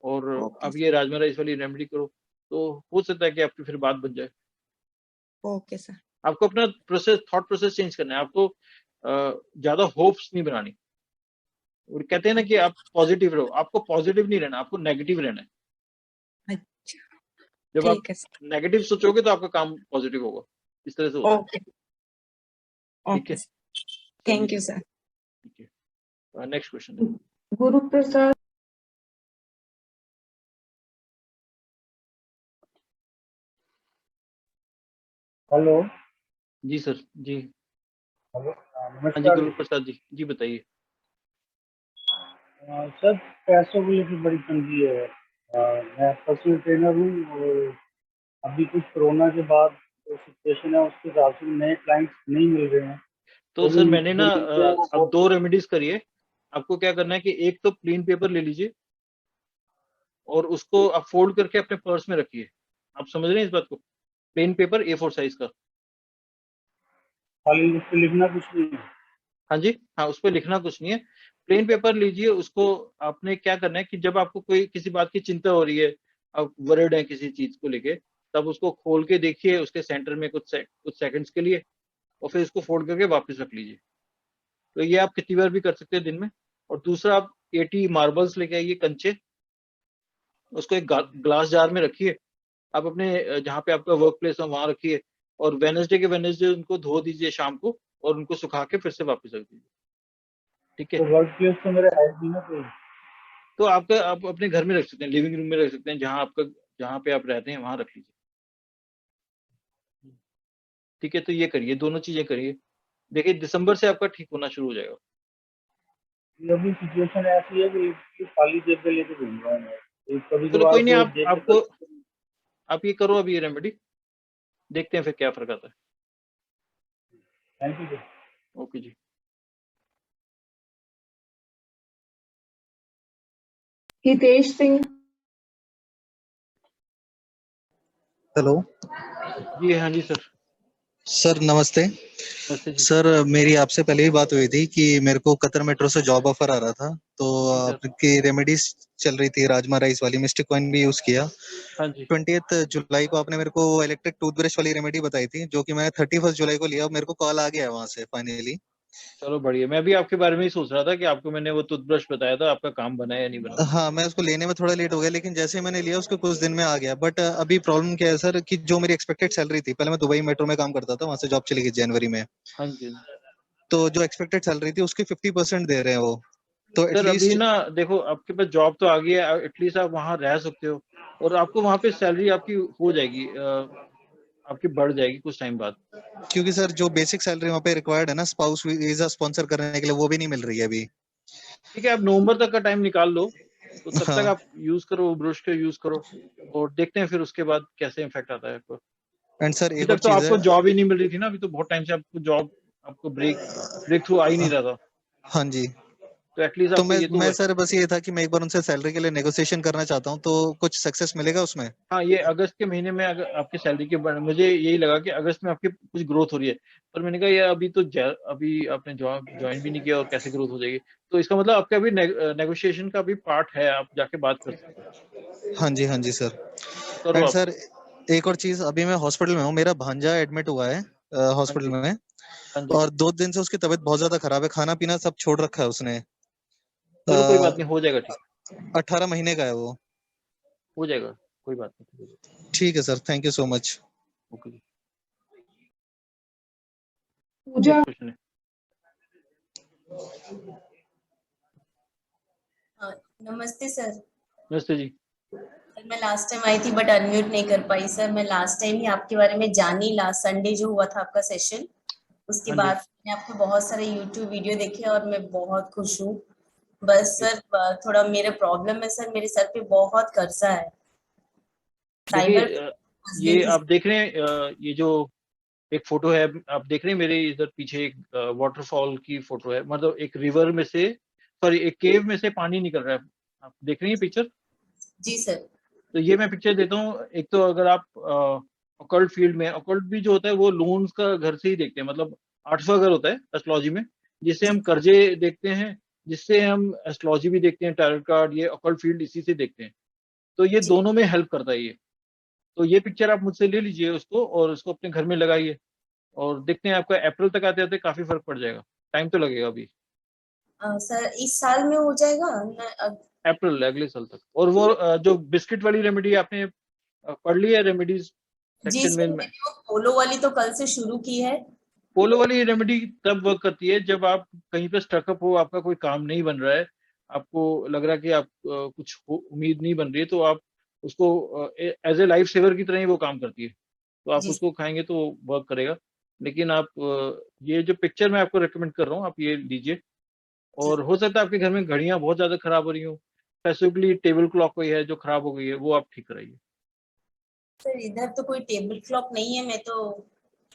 और आप ये राजमा राइस वाली रेमेडी करो, तो हो सकता है कि आपकी फिर बात बन जाए। Okay sir. आपको अपना थॉट प्रोसेस चेंज करना है, आपको ज्यादा होप्स नहीं बनानी। और कहते हैं ना कि आप पॉजिटिव रहो, आपको पॉजिटिव नहीं रहना, आपको नेगेटिव रहना है। अच्छा, जब आप ठीक है सर। नेगेटिव सोचोगे तो आपका काम पॉजिटिव होगा, इस तरह से होता है। ओके ठीक है, थैंक यू सर। ठीक है, next question. Guru Prasad. Hello जी सर, जी हेलो हाँ जी, नमस्कार गुरु प्रसाद जी, जी बताइए। सर पैसों को लेकर बड़ी तंगी है। मैं पर्सनल ट्रेनर हूँ, और अभी कुछ कोरोना के बाद जो सिचुएशन है उसके हिसाब से नए क्लाइंट्स नहीं मिल रहे हैं। तो सर मैंने ना अब अब 2 रेमेडीज करिए। आपको क्या करना है कि एक तो प्लेन पेपर ले लीजिए और उसको आप फोल्ड करके अपने पर्स में रखिए। आप समझ रहे हैं इस बात को? प्लेन पेपर A4 साइज का। खाली उस पर लिखना कुछ नहीं है। हाँ जी, हाँ, उस पर लिखना कुछ नहीं है। प्लेन पेपर लीजिए, उसको आपने क्या करना है कि जब आपको कोई किसी बात की चिंता हो रही है, आप वरिड हैं किसी चीज को लेके, तब उसको खोल के देखिए उसके सेंटर में कुछ सेकंड्स के लिए, और फिर उसको फोल्ड करके वापस रख लीजिए। तो ये आप कितनी बार भी कर सकते हैं दिन में। और दूसरा, आप 80 मार्बल्स लेके आइए, कंचे, उसको एक ग्लास जार में रखिए। आप अपने जहाँ पे आपका वर्क प्लेस है वहां रखिए, और वेडनेसडे के वेडनेसडे उनको धो दीजिए शाम को, और उनको सुखा के फिर से वापस रख दीजिए। ठीक है, तो वर्क प्लेस तो मेरे है नहीं ना कोई। तो आप अपने घर में रख सकते हैं, लिविंग रूम में रख सकते हैं, जहाँ पे आप रहते हैं वहां रख लीजिए। ठीक है, तो ये करिए, दोनों चीजें करिए, देखिए दिसंबर से आपका ठीक होना शुरू हो जाएगा। ये अभी सिचुएशन ऐसी है कि खाली जेब पे लेके घूम रहा हूँ मैं। तो कभी चलो कभार कोई नहीं, तो जेब में आप ये करो अभी, ये रेमेडी देखते हैं फिर क्या फर्क आता है। Thank you. ओके जी। हितेश सिंह। हेलो जी हाँ जी सर। सर नमस्ते। नमस्ते जी। सर मेरी आपसे पहले ही बात हुई थी कि मेरे को कतर मेट्रो से जॉब ऑफर आ रहा था, तो जी सर। आपकी रेमेडीज चल रही थी, राजमा राइस वाली, मिस्टिक कॉइन भी यूज किया। हाँ जी। 20th जुलाई को आपने मेरे को इलेक्ट्रिक टूथब्रश वाली रेमेडी बताई थी, जो कि मैंने 31 जुलाई को लिया। मेरे को कॉल आ गया है वहां से फाइनली। चलो बढ़िया, मैं भी आपके बारे में ही सोच रहा था कि आपको मैंने वो टूथब्रश बताया था, आपका काम बना या नहीं बना। हाँ, मैं उसको लेने में थोड़ा लेट हो गया, लेकिन जैसे ही मैंने लिया उसके कुछ दिन में आ गया। बट अभी प्रॉब्लम क्या है सर कि जो मेरी एक्सपेक्टेड सैलरी थी, पहले मैं दुबई मेट्रो में काम करता था, वहां से जॉब चली गई जनवरी में, हाँ जी। तो जो एक्सपेक्टेड सैलरी थी उसके 50% दे रहे हैं वो। तो सर अभी एटलीस्ट ना देखो, आपके पास जॉब तो आ गई है, एटलीस्ट आप वहाँ रह सकते हो, और आपको वहाँ पे सैलरी आपकी हो जाएगी, आपकी बढ़ जाएगी कुछ टाइम बाद। क्योंकि सर जो बेसिक सैलरी वहाँ पे रिक्वायर्ड है ना स्पाउस वीजा स्पॉन्सर करने के लिए, वो भी नहीं मिल रही है अभी। ठीक है, आप नवंबर तक का टाइम निकाल लो, तो तब तक हाँ, आप यूज करो, ब्रश का यूज करो, और देखते हैं फिर उसके बाद कैसे इम्फेक्ट आता है आपको। एंड सर अभी एक और तक तो चीज है। आपको जॉब ही नहीं मिल रही थी ना, अभी तो बहुत टाइम से आपको जॉब, आपको ब्रेक थ्रू आ ही नहीं रहा था। हाँ जी। तो एटलीस्ट तो आपको ये तो मैं सर बस ये था कि मैं एक बार उनसे सैलरी के लिए नेगोशिएशन करना चाहता हूँ, तो कुछ सक्सेस मिलेगा उसमें? हाँ, ये अगस्त के महीने में अगर आपकी सैलरी के मुझे यही लगा कि अगस्त में आपकी कुछ ग्रोथ हो रही है, पर मैंने कहा यार अभी तो अभी आपने जॉब ज्वाइन भी नहीं किया और कैसे ग्रोथ हो जाएगी, तो इसका मतलब आपका अभी नेगोशिएशन का भी पार्ट है, आप जाके बात कर सकते हो। हाँ जी सर। करो एंड आप। सर एक और चीज, अभी मैं हॉस्पिटल में हूँ, मेरा भांजा एडमिट हुआ है हाँ हॉस्पिटल जी, में, हाँ जी। और 2 दिन से उसकी तबीयत बहुत ज्यादा खराब है, खाना पीना सब छोड़ रखा है उसने। चलो कोई बात नहीं, हो जाएगा ठीक, 18 महीने का है वो। हो जाएगा, कोई बात नहीं। ठीक है sir, thank you so much. Okay जी, पूजा नेक्स्ट क्वेश्चन है। नमस्ते सर। नमस्ते जी। सर मैं लास्ट टाइम आई थी बट अनम्यूट नहीं कर पाई सर। मैं लास्ट टाइम ही आपके बारे में जानी, लास्ट संडे जो हुआ था आपका सेशन, उसके हाँ जी। बाद मैंने आपके बहुत सारे यूट्यूब वीडियो देखे और मैं बहुत खुश हूँ। बस सर थोड़ा मेरा प्रॉब्लम है सर, मेरे सर पे बहुत कर्जा है। देखिए साइबर ये आप देख रहे हैं, ये जो एक फोटो है आप देख रहे हैं मेरे इधर पीछे, एक वाटरफॉल की फोटो है, मतलब एक रिवर में से, सॉरी एक केव में से पानी निकल रहा है, आप देख रही हैं पिक्चर? जी सर। तो ये मैं पिक्चर देता हूँ। एक तो अगर आप ऑकल्ट फील्ड में, ऑकल्ट भी जो होता है वो लोन्स का घर से ही देखते हैं, मतलब 8वां घर होता है एस्ट्रोलॉजी में, जिससे हम कर्जे देखते हैं, जिससे हम एस्ट्रोलॉजी भी देखते हैं, टैरोट कार्ड, ये ऑकल्ट फील्ड इसी से देखते हैं। तो ये दोनों में हेल्प करता है ये। तो ये पिक्चर आप मुझसे ले लीजिए उसको और उसको अपने घर में लगाइए, और देखते हैं आपका अप्रैल तक आते आते काफी फर्क पड़ जाएगा। टाइम तो लगेगा अभी, सर इस साल में हो जाएगा अप्रैल अगले साल तक। और वो जो बिस्किट वाली रेमेडी आपने पढ़ ली है रेमेडीज जी सेक्शन सर, में? मैंने वो पोलो वाली तो कल से शुरू की है। पोलो वाली रेमेडी तब वर्क करती है जब आप कहीं पे स्टकअप हो, आपका कोई काम नहीं बन रहा है, आपको लग रहा है कि आप कुछ उम्मीद नहीं बन रही है, तो आप उसको एज ए लाइफ सेवर की तरह ही वो काम करती है, तो आप जी उसको खाएंगे तो वर्क करेगा। लेकिन आप ये जो पिक्चर मैं आपको रेकमेंड कर रहा हूँ आप ये लीजिए। और हो सकता है आपके घर में घड़ियां बहुत ज्यादा खराब हो रही हो, स्पेसिफिकली टेबल क्लॉक कोई है जो खराब हो गई है, वो आप ठीक कराइए। सर इधर तो कोई टेबल क्लॉक नहीं है, मैं तो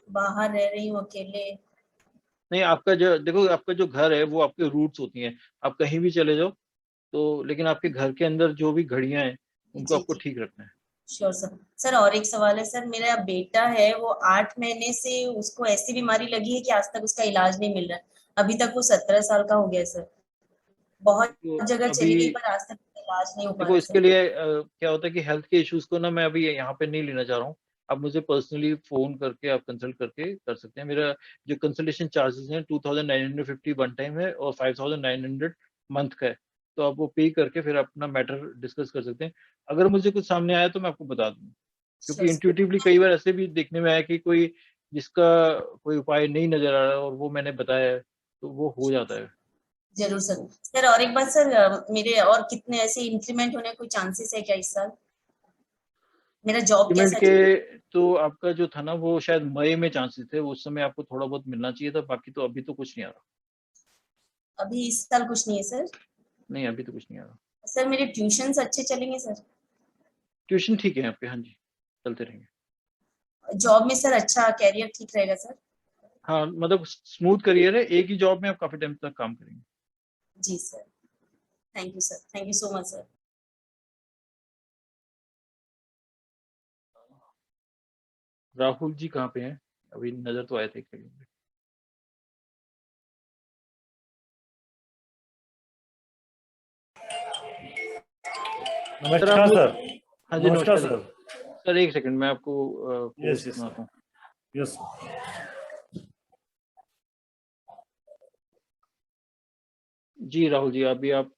बाहर रह रही हूँ अकेले। नहीं, आपका जो देखो, आपका जो घर है वो आपके रूट्स होती हैं, आप कहीं भी चले जाओ तो, लेकिन आपके घर के अंदर जो भी घड़ियां हैं उनको जी आपको जी ठीक रखना है। Sure sir. सर और एक सवाल है सर, मेरा बेटा है वो 8 महीने से उसको ऐसी बीमारी लगी है कि आज तक उसका इलाज नहीं मिल रहा है। अभी तक वो 17 साल का हो गया सर, बहुत तो जगह अभी चली गई पर आज तक इलाज नहीं हो पा देखो रहा इसके सर। लिए क्या होता है कि हेल्थ के इश्यूज को ना मैं अभी यहाँ पे नहीं लेना चाह रहा हूँ। आप मुझे पर्सनली फोन करके आप कंसल्ट करके कर सकते हैं। मेरा जो कंसल्टेशन चार्जेस हैं 2950 वन टाइम है और 5900 मंथ का है, तो आप वो पे करके फिर अपना मैटर डिस्कस कर सकते हैं। अगर मुझे कुछ सामने आया तो मैं आपको बता दूंगा, क्योंकि श्योर सर। इंट्यूटिवली कई बार ऐसे भी देखने में आया कि कोई जिसका कोई उपाय नहीं नजर आ रहा और वो मैंने बताया है तो वो हो जाता है। जरूर सर। सर और एक बात सर, मेरे और कितने ऐसे इंक्रीमेंट होने कोई चांसेस है क्या इस साल? मेरा जॉब पेमेंट कैसा के चल तो आपका जो था ना वो शायद मई में चांसेस थे, उस समय आपको थोड़ा बहुत मिलना चाहिए था, बाकी तो अभी तो कुछ नहीं आ रहा। अभी इस साल कुछ नहीं है सर? नहीं, अभी तो कुछ नहीं आ रहा। सर मेरे ट्यूशंस अच्छे चलेंगे सर? ट्यूशन ठीक है आपके? हाँ जी, चलते रहेंगे। जॉब में सर अच्छा कैरियर ठीक रहेगा सर? हाँ, मतलब स्मूथ करियर है, एक ही जॉब में आप काफी टाइम तक काम करेंगे। जी sir, thank you sir, thank you so much sir. Rahul ji कहाँ पे हैं? अभी नजर तो आए थे एक सेकंड। नमस्कार सर। हाँ जी, नमस्कार नमस्कार सर। सर, एक सेकंड मैं आपको यस पोस्ट सुनाता हूँ। यस जी राहुल जी, अभी आप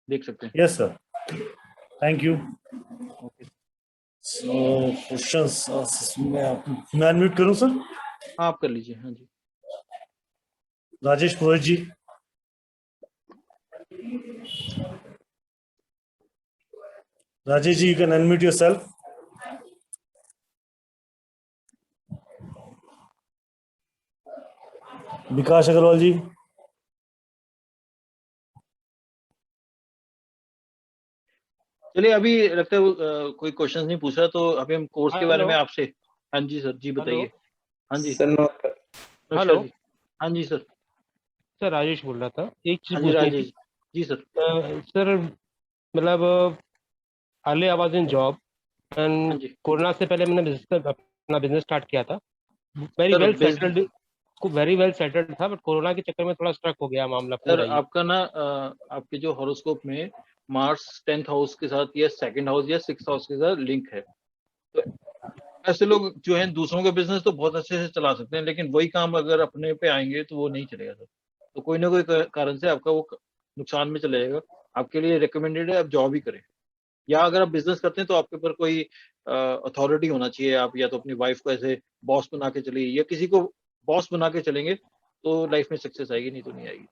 देख सकते हैं। Yes sir, thank you. Okay, questions मैं अनम्यूट करूं सर? हाँ आप कर लीजिए। हाँ जी, राजेश पुरोहित जी। Rajesh ji, you can unmute yourself. विकास अग्रवाल जी। चलिए अभी लगता है कोई क्वेश्चन नहीं पूछ रहा, तो अभी हम कोर्स के बारे में हेलो आपसे। हाँ जी सर, जी हेलो बताइए। हाँ जी सर नमस्कार। नमस्कार हेलो जी। हाँ जी सर। सर राजेश बोल रहा था, एक चीज हाँ जी पूछनी थी। राजेश जी सर। सर मतलब early I was in job हाँ एंड जी कोरोना से पहले मैंने अपना बिजनेस स्टार्ट किया था, very sir well business settled, very well settled था, बट कोरोना के चक्कर में थोड़ा स्ट्रक हो गया मामला सर पूरा ही। आपका ना आपके जो हॉरोस्कोप में मार्स 10th हाउस के साथ या 2nd हाउस या 6th हाउस के साथ लिंक है। तो ऐसे लोग जो हैं दूसरों का बिजनेस तो बहुत अच्छे से चला सकते हैं, लेकिन वही काम अगर अपने पे आएंगे तो वो नहीं चलेगा सर। तो कोई ना कोई कारण से आपका वो नुकसान में चला जाएगा। आपके लिए रिकमेंडेड है आप जॉब ही करें, या अगर आप बिजनेस करते हैं तो आपके ऊपर कोई अथॉरिटी होना चाहिए। आप या तो अपनी वाइफ को ऐसे बॉस बना के चलिए, या किसी को बॉस बना के चलेंगे तो लाइफ में सक्सेस आएगी, नहीं तो नहीं आएगी।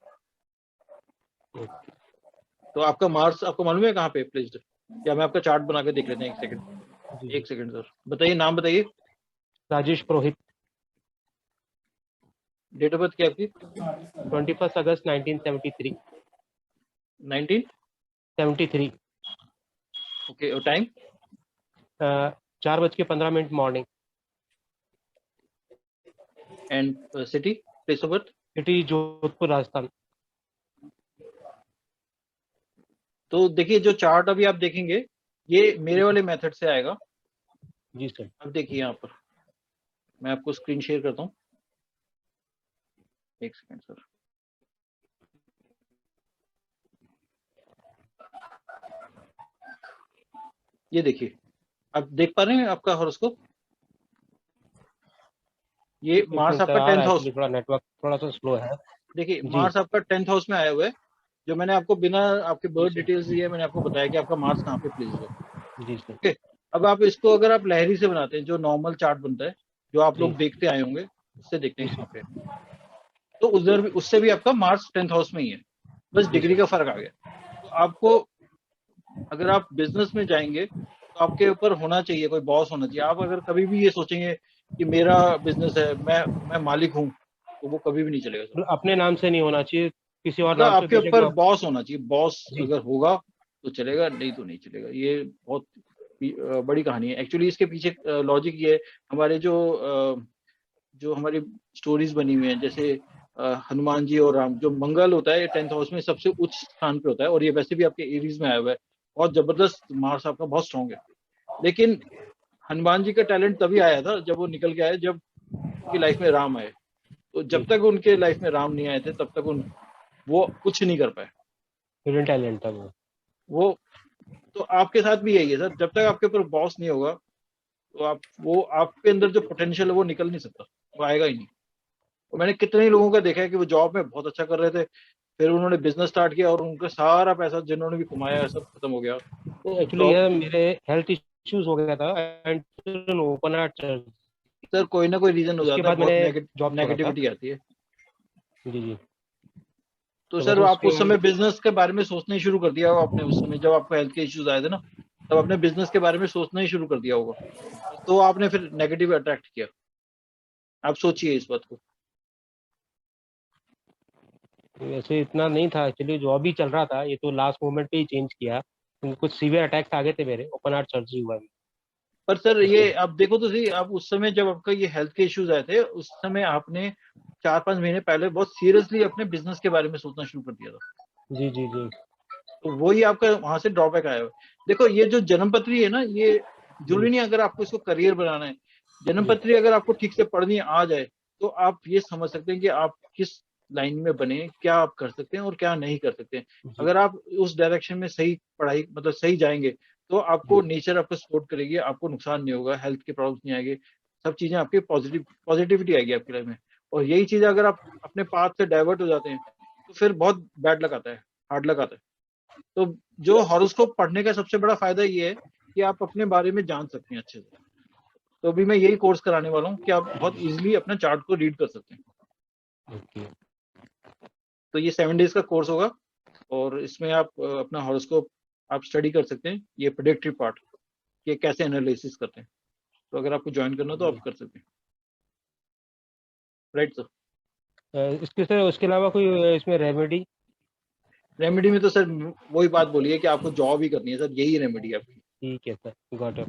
तो आपका मार्स आपको मालूम है कहाँ पे प्लेस्ड है? या मैं आपका चार्ट बना के देख लेते हैं, एक सेकंड सर। बताइए, नाम बताइए। राजेश पुरोहित। डेट ऑफ बर्थ क्या आपकी? 21 अगस्त 1973। 1973। ओके, और time? 4:15 morning. And city, place of birth? City Jodhpur Rajasthan. तो देखिए जो चार्ट अभी आप देखेंगे ये मेरे वाले मेथड से आएगा। जी सर। अब देखिए यहाँ पर मैं आपको स्क्रीन शेयर करता हूँ, एक सेकंड सर। ये देखिए, आप देख पा रहे हैं आपका हॉरोस्कोप? ये मार्स आपका 10th हाउस, थोड़ा नेटवर्क थोड़ा सा स्लो है। देखिए मार्स आपका 10th हाउस में आया हुआ है। जो मैंने आपको बिना आपके बर्थ डिटेल्स दिए मैंने आपको बताया कि आपका मार्स कहाँ पे प्लेस है। जी सर। ओके, अब आप इसको अगर आप लहरी से बनाते हैं, जो नॉर्मल चार्ट बनता है जो आप लोग देखते आए होंगे, उससे देखते हैं कहाँ पे, तो उधर भी उससे भी आपका मार्स 10th हाउस में ही है, बस डिग्री का फर्क आ गया। तो आपको अगर आप बिजनेस में जाएंगे तो आपके ऊपर होना चाहिए, कोई बॉस होना चाहिए। आप अगर कभी भी ये सोचेंगे कि मेरा बिजनेस है, मैं मालिक हूँ, तो वो कभी भी नहीं चलेगा सर। अपने नाम से नहीं होना चाहिए, किसी और मतलब नाम से। आपके ऊपर बॉस होना चाहिए, बॉस अगर होगा तो चलेगा, नहीं तो नहीं चलेगा। ये बहुत बड़ी कहानी है एक्चुअली। इसके पीछे लॉजिक ये है, हमारे जो हमारी स्टोरीज बनी हुई हैं, जैसे हनुमान जी और राम, जो मंगल होता है 10th हाउस में सबसे उच्च स्थान पे होता है, और ये वैसे भी आपके एरीज में आया हुआ है। बहुत जबरदस्त मार्स आपका बहुत स्ट्रॉन्ग है। लेकिन हनुमान जी का टैलेंट तभी आया था जब वो निकल के आए, जब उनकी लाइफ में राम आए। तो जब तक उनके लाइफ में राम नहीं आए थे तब तक वो कुछ नहीं कर पाए। हिडन टैलेंट था वो तो आपके साथ भी यही है सर, जब तक आपके ऊपर बॉस नहीं होगा तो आपके अंदर जो पोटेंशियल है वो निकल नहीं सकता, वो आएगा ही नहीं। तो मैंने कितने ही लोगों का देखा है कि वो जॉब में बहुत अच्छा कर रहे थे, फिर उन्होंने बिजनेस स्टार्ट किया और उनका सारा पैसा जिन्होंने भी कमाया सब खत्म हो गया। एक्चुअली ये मेरे हेल्थ इश्यूज हो गया था and open heart surgery. Sir कोई ना कोई रीजन हो जाता है, बहुत नेगेटिविटी आती है। जी जी। तो सर आप उस समय बिजनेस के बारे में सोचना ही शुरू कर दिया होगा आपने, उस समय जब आपको हेल्थ के इश्यूज आए थे ना, तब आपने बिजनेस के बारे में सोचना ही शुरू कर दिया होगा, तो आपने फिर नेगेटिव अट्रैक्ट किया। आप सोचिए इस बात को। वैसे इतना नहीं था एक्चुअली, जो अभी चल रहा था ये तो लास्ट मोमेंट पे ही चेंज किया, कुछ सीवियर अटैक्स आ गए थे मेरे, ओपन हार्ट सर्जरी हुआ। पर सर ये आप देखो तो सही, आप उस समय जब आपका ये हेल्थ के इश्यूज आए थे उस समय आपने 4-5 महीने पहले बहुत सीरियसली अपने बिजनेस के बारे में सोचना शुरू कर दिया था। जी जी जी। तो वही आपका वहां से ड्रॉबैक आया हुआ। देखो ये जो जन्मपत्री है ना, ये जरूरी नहीं अगर आपको इसको करियर बनाना है, जन्मपत्री अगर आपको ठीक से पढ़नी आ जाए तो आप ये समझ सकते हैं कि आप किस लाइन में बने, क्या आप कर सकते हैं और क्या नहीं कर सकते हैं। अगर आप उस डायरेक्शन में सही पढ़ाई मतलब सही जाएंगे तो आपको नेचर आपको सपोर्ट करेगी, आपको नुकसान नहीं होगा, हेल्थ के प्रॉब्लम्स नहीं आएंगे, सब चीजें आपकी पॉजिटिविटी आएगी आपकी लाइफ में। और यही चीज अगर आप अपने पाथ से डाइवर्ट हो जाते हैं तो फिर बहुत बैड लक आता है, हार्ड लक आता है। तो जो हॉरोस्कोप पढ़ने का सबसे बड़ा फायदा ये है कि आप अपने बारे में जान सकते हैं अच्छे से। तो अभी मैं यही कोर्स कराने वाला हूँ कि आप बहुत इजीली अपना चार्ट को रीड कर सकते हैं। तो ये 7 डेज का कोर्स होगा और इसमें आप अपना हॉरोस्कोप आप स्टडी कर सकते हैं, ये प्रेडिक्टिव पार्ट, ये कैसे एनालिसिस करते हैं। तो अगर आपको ज्वाइन करना तो आप कर सकते हैं। Right sir. इसके सर उसके अलावा कोई इसमें रेमेडी में तो सर वही बात बोली है कि आपको जॉब ही करनी है सर, यही रेमेडी है आपकी। ठीक है सर, गॉट इट।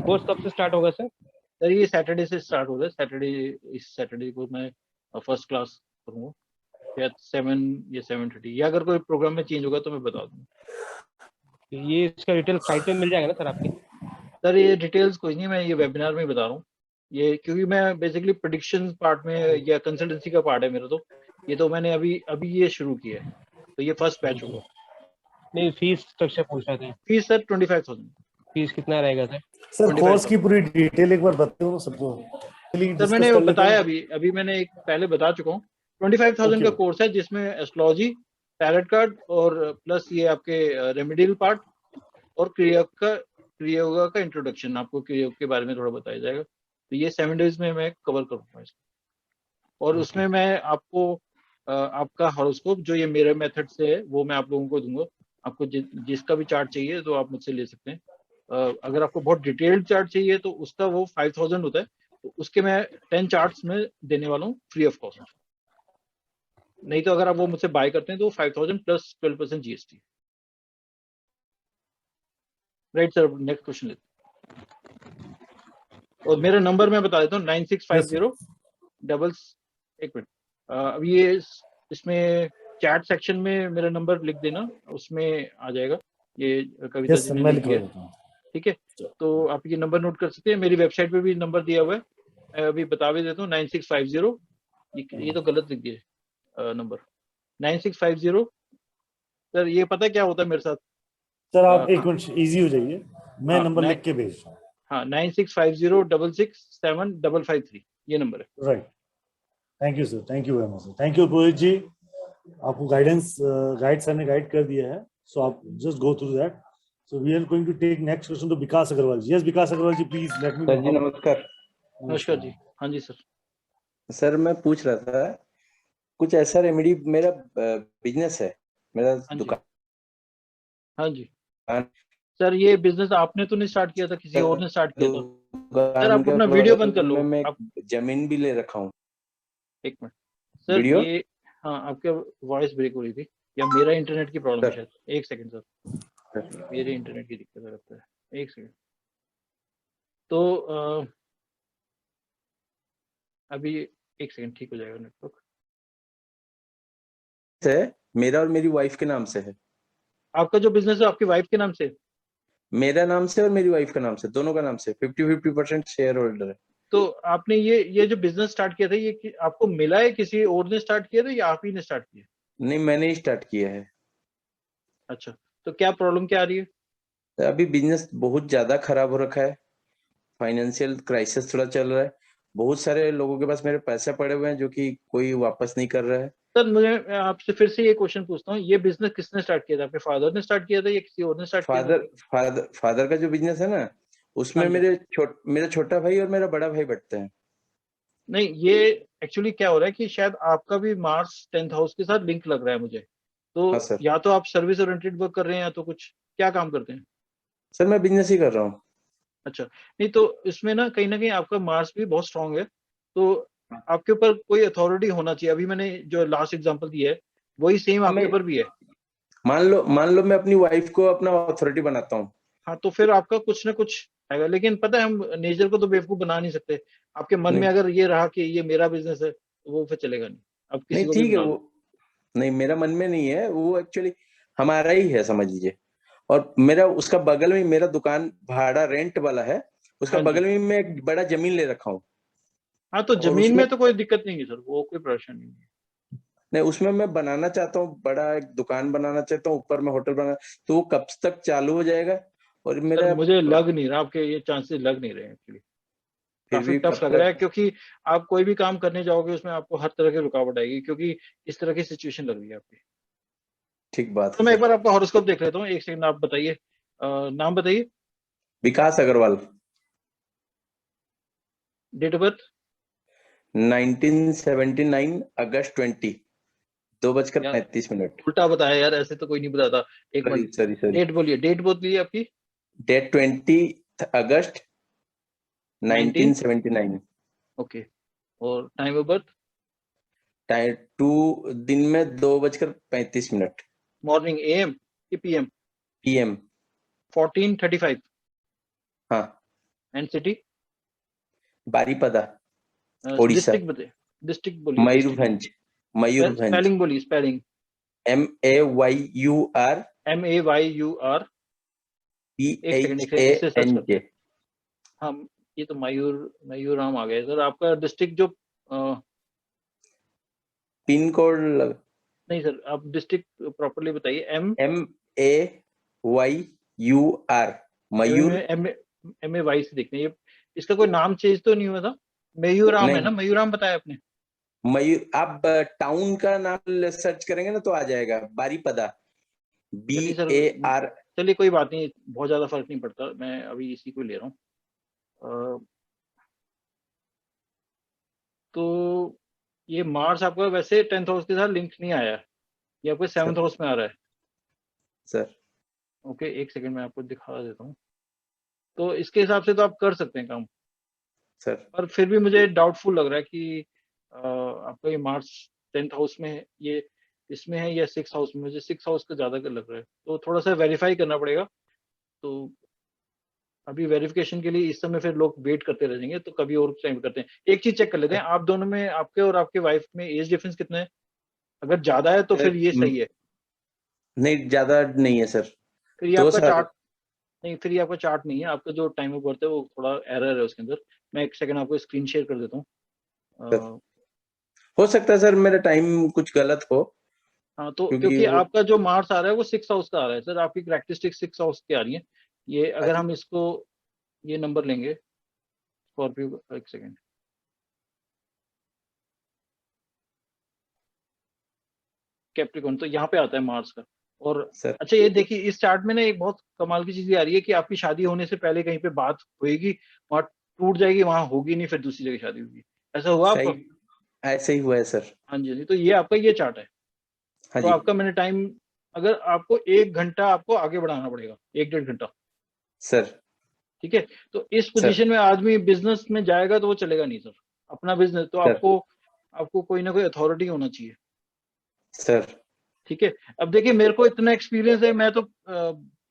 कोर्स कब से स्टार्ट होगा सर? सर ये सैटरडे से स्टार्ट हो रहा है। इस सैटरडे को मैं फर्स्ट क्लास करूँगा, शायद 7 या 7:30, या अगर कोई प्रोग्राम में चेंज होगा तो मैं बता दूंगा। ये इसका डिटेल साइट पे मिल जाएगा ना सर आपकी? सर ये डिटेल्स कोई नहीं, मैं ये वेबिनार में बता रहा हूँ ये, क्योंकि मैं बेसिकली प्रेडिक्शन पार्ट में या कंसल्टेंसी का पार्ट है मेरा, तो ये तो मैंने अभी ये शुरू किया है, तो ये फर्स्ट बैच होगा। नहीं, फीस स्ट्रक्चर पूछ रहे थे। Fees sir 25,000। फीस कितना रहेगा सर? सर कोर्स की पूरी डिटेल एक बार बताओ सबको। सर मैंने बताया अभी मैंने एक पहले बता चुका हूँ। 25,000 का कोर्स है जिसमें एस्ट्रोलॉजी, टैरेट कार्ड और प्लस ये आपके रेमेडियल पार्ट और क्रियायोगा का इंट्रोडक्शन, आपको क्रियायोग के बारे में थोड़ा बताया जाएगा। तो ये 7 डेज में मैं कवर करूँगा इसको, और उसमें मैं आपको आपका हॉरोस्कोप जो ये मेरे मेथड से है वो मैं आप लोगों को दूंगा। आपको जिसका भी चार्ट चाहिए तो आप मुझसे ले सकते हैं। अगर आपको बहुत डिटेल्ड चार्ट चाहिए तो उसका वो 5,000 होता है, तो उसके मैं 10 चार्ट्स में देने वाला हूँ फ्री ऑफ कॉस्ट। नहीं तो अगर आप वो मुझसे बाय करते हैं तो 5,000 plus 12% GST। Right sir, next question लेते हैं। और मेरा नंबर मैं बता देता हूँ 9650 एक मिनट, अभी ये इसमें चैट सेक्शन में मेरा नंबर लिख देना, उसमें आ जाएगा। ये कविता जी ने लिख दिया, ठीक है। तो आप ये नंबर नोट कर सकते हैं, मेरी वेबसाइट पे भी नंबर दिया हुआ है, मैं अभी बता भी देता हूँ 9650, ये तो गलत लिख दिया नंबर 9650। सर ये पता है क्या होता है मेरे साथ? सर आप एक मिनट इजी हो जाइए, मैं नंबर लिख के भेज रहा हूँ। हाँ 9650667553 ये नंबर है। Right, thank you sir, thank you very much sir, thank you Purohit ji, आपको गाइड सर ने गाइड कर दिया है, सो आप just go through that. So we are going to take next question to Vikas Agrawal ji. Yes Vikas Agrawal ji please let me. Sir जी नमस्कार। नमस्कार जी। हाँ जी सर। सर मैं पूछ रहा था कुछ ऐसा रेमेडी, मेरा बिजनेस है, मेरा दुकान। हाँ जी सर, ये बिजनेस आपने तो नहीं स्टार्ट किया था, किसी और ने स्टार्ट किया था। सर आप अपना वीडियो बंद कर लो। मैं जमीन भी ले रखा हूँ। एक मिनट सर, ये हाँ आपके वॉइस ब्रेक हो रही थी, या मेरा इंटरनेट की प्रॉब्लम है शायद। एक सेकंड सर, मेरे इंटरनेट की दिक्कत लगता है, एक सेकंड। तो अभी एक सेकंड, ठीक हो जाएगा नेटवर्क। है मेरा और मेरी वाइफ के नाम से है। आपका जो बिजनेस है आपकी वाइफ के नाम से? मेरा नाम से और मेरी वाइफ का नाम से, दोनों का नाम से 50-50% शेयर होल्डर है। तो आपने ये जो बिजनेस स्टार्ट किया था, ये आपको मिला है, किसी और ने स्टार्ट किया था या आप ही ने स्टार्ट किया? नहीं, मैंने ही स्टार्ट किया है। अच्छा, तो क्या प्रॉब्लम क्या आ रही है? अभी बिजनेस बहुत ज्यादा खराब हो रखा है, फाइनेंशियल क्राइसिस थोड़ा चल रहा है, बहुत सारे लोगों के पास मेरे पैसे पड़े हुए हैं जो कि कोई वापस नहीं कर रहा है। सर मुझे आपसे फिर से ये क्वेश्चन पूछता हूँ, ये बिजनेस किसने स्टार्ट किया था? आपके फादर ने स्टार्ट किया था या किसी और ने स्टार्ट किया था? फादर का जो बिजनेस है ना, उसमें मेरा छोटा भाई और मेरा बड़ा भाई बैठते हैं। नहीं, ये एक्चुअली क्या हो रहा है कि शायद आपका भी मार्स 10th हाउस के साथ लिंक लग रहा है मुझे। तो हाँ, या तो आप सर्विस ओरिएंटेड वर्क कर रहे हैं या तो कुछ, क्या काम करते हैं? सर मैं बिजनेस ही कर रहा हूँ। अच्छा, नहीं तो इसमें ना कहीं आपका मार्स भी बहुत स्ट्रांग है, तो आपके ऊपर कोई अथॉरिटी होना चाहिए। अभी मैंने जो लास्ट एग्जांपल दिया है वही सेम आपके ऊपर भी है। मान लो मैं अपनी वाइफ को अपना अथॉरिटी बनाता हूँ। हाँ, तो फिर आपका कुछ ना कुछ आएगा, लेकिन पता है हम नेचर को तो बेवकूफ बना नहीं सकते। आपके मन में अगर ये रहा कि ये मेरा बिजनेस है तो वो फिर चलेगा नहीं। अब किसी को ठीक है, वो नहीं, मेरा मन में नहीं है, वो एक्चुअली हमारा ही है समझ लीजिए। और मेरा उसका बगल में मेरा दुकान भाड़ा रेंट वाला है, उसका बगल में मैं एक बड़ा जमीन ले रखा हूँ। हाँ, तो जमीन में तो कोई दिक्कत नहीं है सर, वो कोई परेशानी नहीं है। नहीं, उसमें मैं बनाना चाहता हूँ, बड़ा एक दुकान बनाना चाहता हूँ, ऊपर में होटल बनाना, तो वो कब तक चालू हो जाएगा? और मेरा मुझे लग नहीं रहा, आपके ये चांसेस लग नहीं रहे हैं एक्चुअली, काफी टफ लग रहा है, क्योंकि आप कोई भी काम करने जाओगे उसमें आपको हर तरह की रुकावट आएगी, क्योंकि इस तरह की सिचुएशन लग रही है आपकी। ठीक बात। तो मैं एक बार आपका हॉरोस्कोप देख लेता हूँ, एक सेकंड आप बताइए, नाम बताइए। विकास अग्रवाल। डेट ऑफ बर्थ 1979 अगस्त 20, 2:35। उल्टा बताया यार, ऐसे तो कोई नहीं बताता। एक मिनट, सॉरी डेट बोलिए, डेट बोलिए आपकी। डेट 20 अगस्त 1979। ओके, और टाइम ऑफ बर्थ? टाइम दिन में 2:35। मॉर्निंग AM कि PM? PM। 14:35। हाँ। And city? Baripada, Odisha. District बोलिए। मयूरभंज। मयूरभंज। स्पेलिंग बोलिए, स्पेलिंग। MAYUR MAYUR। PHANJ। हाँ, ये तो मयूराम आ गया सर। आपका डिस्ट्रिक्ट जो पिन कोड नहीं सर, आप डिस्ट्रिक्ट प्रॉपर्ली बताइए। MAYUR मयूर। MAY से देखते हैं, ये इसका कोई नाम चेंज तो नहीं हुआ था? मयूराम है ना? नहीं, मयूराम बताया आपने। मयूर, आप टाउन का नाम सर्च करेंगे ना तो आ जाएगा, बारीपदा। चलिए सर, BAR। चलिए कोई बात नहीं, बहुत ज्यादा फर्क नहीं पड़ता, मैं अभी इसी को ले रहा हूँ। तो ये मार्स आपका वैसे 10th हाउस के साथ लिंक नहीं आया है, ये आपके 7th हाउस में आ रहा है सर। ओके, एक सेकंड में आपको दिखा देता हूँ। तो इसके हिसाब से तो आप कर सकते हैं काम सर, पर फिर भी मुझे डाउटफुल लग रहा है कि आपका ये मार्स 10th हाउस में, ये इसमें है या 6th हाउस में? मुझे 6th हाउस का ज्यादा लग रहा है, तो थोड़ा सा वेरीफाई करना पड़ेगा। तो अभी वेरिफिकेशन के लिए इस समय फिर लोग वेट करते रह जाएंगे, तो कभी और टाइम करते हैं। एक चीज चेक कर लेते हैं, आप दोनों में, आपके और आपके वाइफ में एज डिफरेंस कितना है? अगर ज्यादा है तो फिर ये सही है। नहीं, ज्यादा नहीं है सर। फिर ये 2 आपका साल। चार्ट नहीं, फिर ये आपका चार्ट नहीं है, आपका जो टाइम ऑफ बर्थ है वो थोड़ा एरर है उसके अंदर। मैं एक सेकंड आपको स्क्रीन शेयर कर देता हूँ। हो सकता है सर मेरा टाइम कुछ गलत हो। हाँ, तो क्योंकि आपका जो मार्स आ रहा है वो 6th हाउस का आ रहा है सर, आपकी कैरेक्टरिस्टिक 6th हाउस की आ रही है। ये अगर हम इसको ये नंबर लेंगे स्कॉर्पियो, एक सेकेंड, कैप्रिकॉर्न, तो यहाँ पे आता है मार्स का। और अच्छा, ये देखिए इस चार्ट में ना एक बहुत कमाल की चीज आ रही है कि आपकी शादी होने से पहले कहीं पे बात होएगी, वहां टूट जाएगी, वहां होगी नहीं, फिर दूसरी जगह शादी होगी। ऐसा हुआ आपको? ऐसे ही हुआ है सर। हाँ जी, तो ये आपका ये चार्ट है। हाँ तो जी। आपका मैंने टाइम, अगर आपको 1 घंटा आपको आगे बढ़ाना पड़ेगा, 1-1.5 घंटा सर। ठीक है? तो इस पोजीशन में आदमी बिजनेस में जाएगा तो वो चलेगा नहीं सर, अपना बिजनेस तो आपको कोई ना कोई अथॉरिटी होना चाहिए सर। ठीक है? अब देखिए मेरे को इतना एक्सपीरियंस है, मैं तो